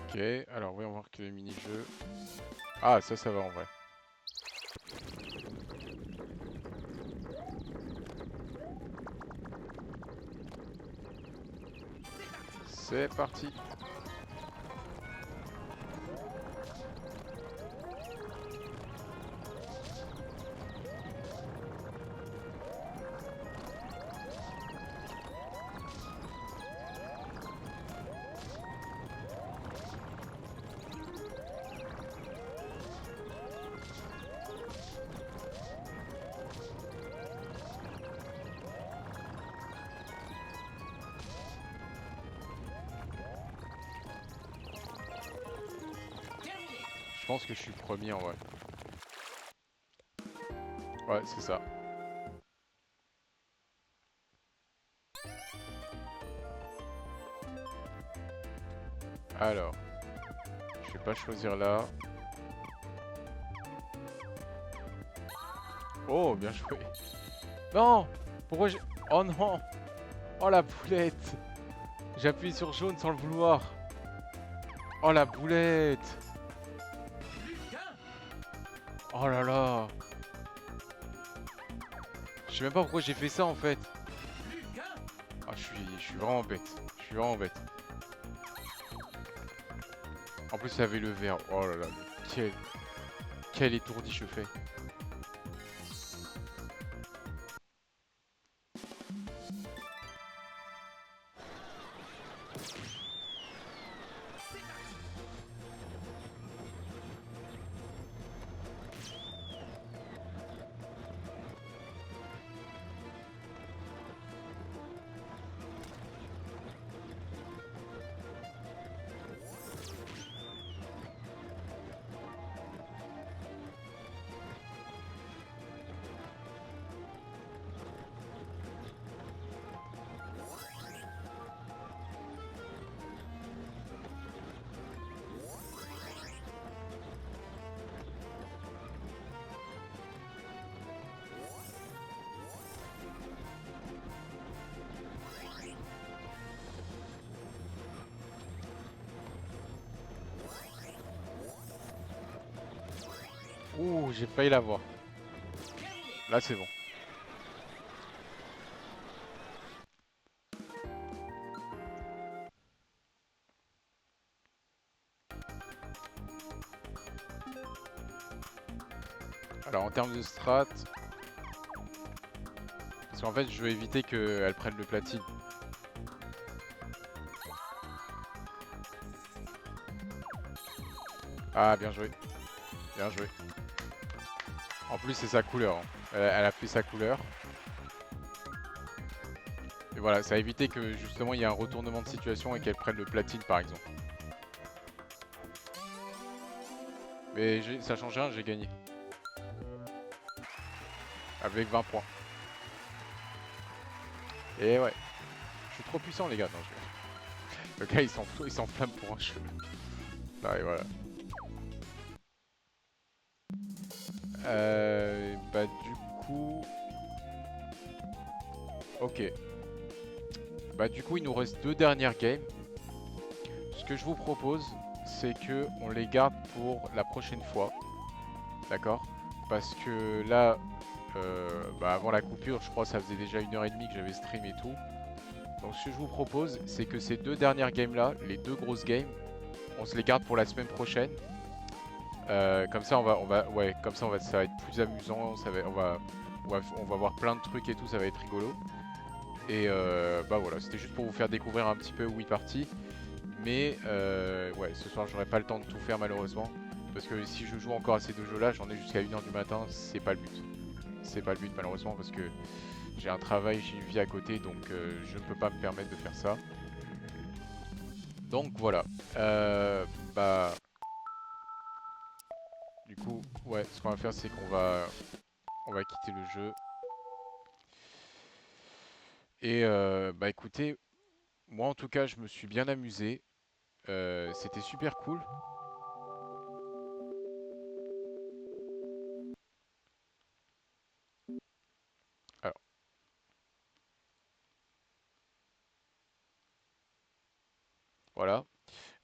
Ok, alors oui, on va voir que le mini-jeu. Ah, ça va en vrai. C'est parti. Je pense que je suis premier en vrai. Ouais, c'est ça. Alors, je vais pas choisir là. Oh, bien joué. Non! Pourquoi j'ai... Oh non! Oh la boulette! J'ai appuyé sur jaune sans le vouloir. Oh la boulette! Oh là là! Je sais même pas pourquoi j'ai fait ça en fait. Ah, je suis vraiment bête. Je suis vraiment bête. En plus, il y avait le vert. Oh là là, mais quel étourdi je fais. Ouh, j'ai failli l'avoir. Là, c'est bon. Alors, en termes de strat, parce qu'en fait, je veux éviter qu'elle prenne le platine. Ah, bien joué. Bien joué. En plus, c'est sa couleur, hein. Elle a fait sa couleur. Et voilà, ça a évité que justement il y ait un retournement de situation et qu'elle prenne le platine par exemple. Mais ça change rien, j'ai gagné. Avec 20 points. Et ouais, je suis trop puissant les gars. Non, le gars il s'enflamme pour un cheveu. Ah, et voilà. Bah du coup... Ok. Bah du coup il nous reste deux dernières games. Ce que je vous propose, c'est que on les garde pour la prochaine fois. D'accord? Parce que là, bah avant la coupure, je crois que ça faisait déjà 1h30 que j'avais stream et tout. Donc ce que je vous propose, c'est que ces deux dernières games là, les deux grosses games, on se les garde pour la semaine prochaine. Comme ça, ouais, comme ça, ça va être plus amusant. On va voir plein de trucs et tout, ça va être rigolo. Et bah voilà, c'était juste pour vous faire découvrir un petit peu Wii Party. Mais ouais, ce soir, j'aurai pas le temps de tout faire malheureusement. Parce que si je joue encore à ces deux jeux-là, j'en ai jusqu'à 1h du matin, c'est pas le but. C'est pas le but malheureusement parce que j'ai un travail, j'ai une vie à côté, donc je ne peux pas me permettre de faire ça. Donc voilà. Bah, du coup, ouais, ce qu'on va faire, c'est on va quitter le jeu. Et bah écoutez, moi en tout cas, je me suis bien amusé. C'était super cool. Alors, voilà.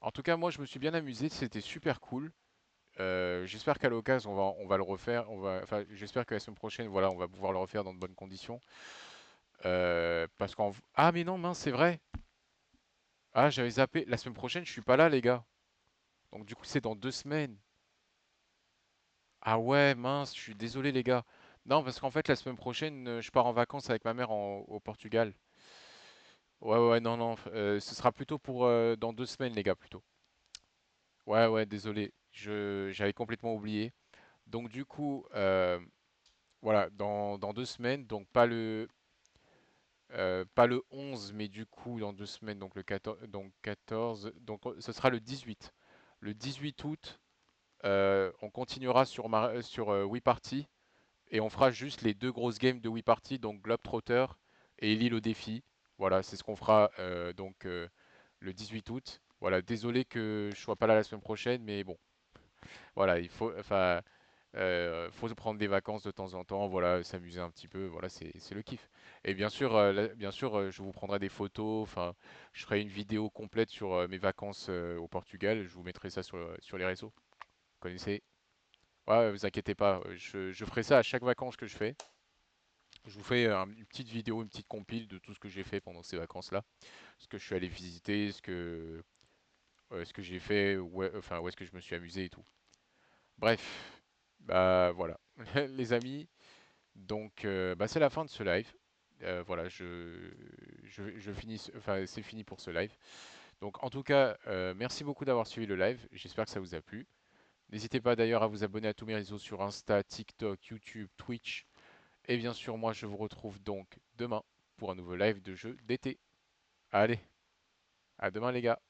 En tout cas, moi, je me suis bien amusé. C'était super cool. J'espère qu'à l'occasion, on va le refaire. Enfin, j'espère que la semaine prochaine, voilà, on va pouvoir le refaire dans de bonnes conditions. Parce qu'en... Ah, mais non, mince, c'est vrai. Ah, j'avais zappé. La semaine prochaine, je suis pas là, les gars. Donc du coup, c'est dans 2 semaines. Ah ouais, mince, je suis désolé, les gars. Non, parce qu'en fait, la semaine prochaine, je pars en vacances avec ma mère au Portugal. Ouais, ouais, non, non, ce sera plutôt pour dans 2 semaines, les gars, plutôt. Ouais, ouais, désolé, j'avais complètement oublié. Donc du coup, voilà, dans 2 semaines, donc pas le 11, mais du coup dans 2 semaines, donc le 14, donc ce sera le 18. Le 18 août, on continuera sur Wii Party et on fera juste les deux grosses games de Wii Party, donc Globetrotter et l'île au défi. Voilà, c'est ce qu'on fera le 18 août. Voilà, désolé que je sois pas là la semaine prochaine, mais bon, voilà, faut se prendre des vacances de temps en temps, voilà, s'amuser un petit peu, voilà, c'est le kiff. Et bien sûr, bien sûr, je vous prendrai des photos, enfin, je ferai une vidéo complète sur mes vacances au Portugal, je vous mettrai ça sur les réseaux. Vous connaissez? Ouais, vous inquiétez pas, je ferai ça à chaque vacances que je fais. Je vous fais une petite vidéo, une petite compile de tout ce que j'ai fait pendant ces vacances-là, ce que je suis allé visiter, ce que j'ai fait, enfin, où est-ce que je me suis amusé et tout. Bref, bah voilà, les amis. Donc, bah, c'est la fin de ce live. Voilà, je finis, enfin, c'est fini pour ce live. Donc, en tout cas, merci beaucoup d'avoir suivi le live. J'espère que ça vous a plu. N'hésitez pas d'ailleurs à vous abonner à tous mes réseaux sur Insta, TikTok, YouTube, Twitch. Et bien sûr, moi, je vous retrouve donc demain pour un nouveau live de jeu d'été. Allez, à demain les gars.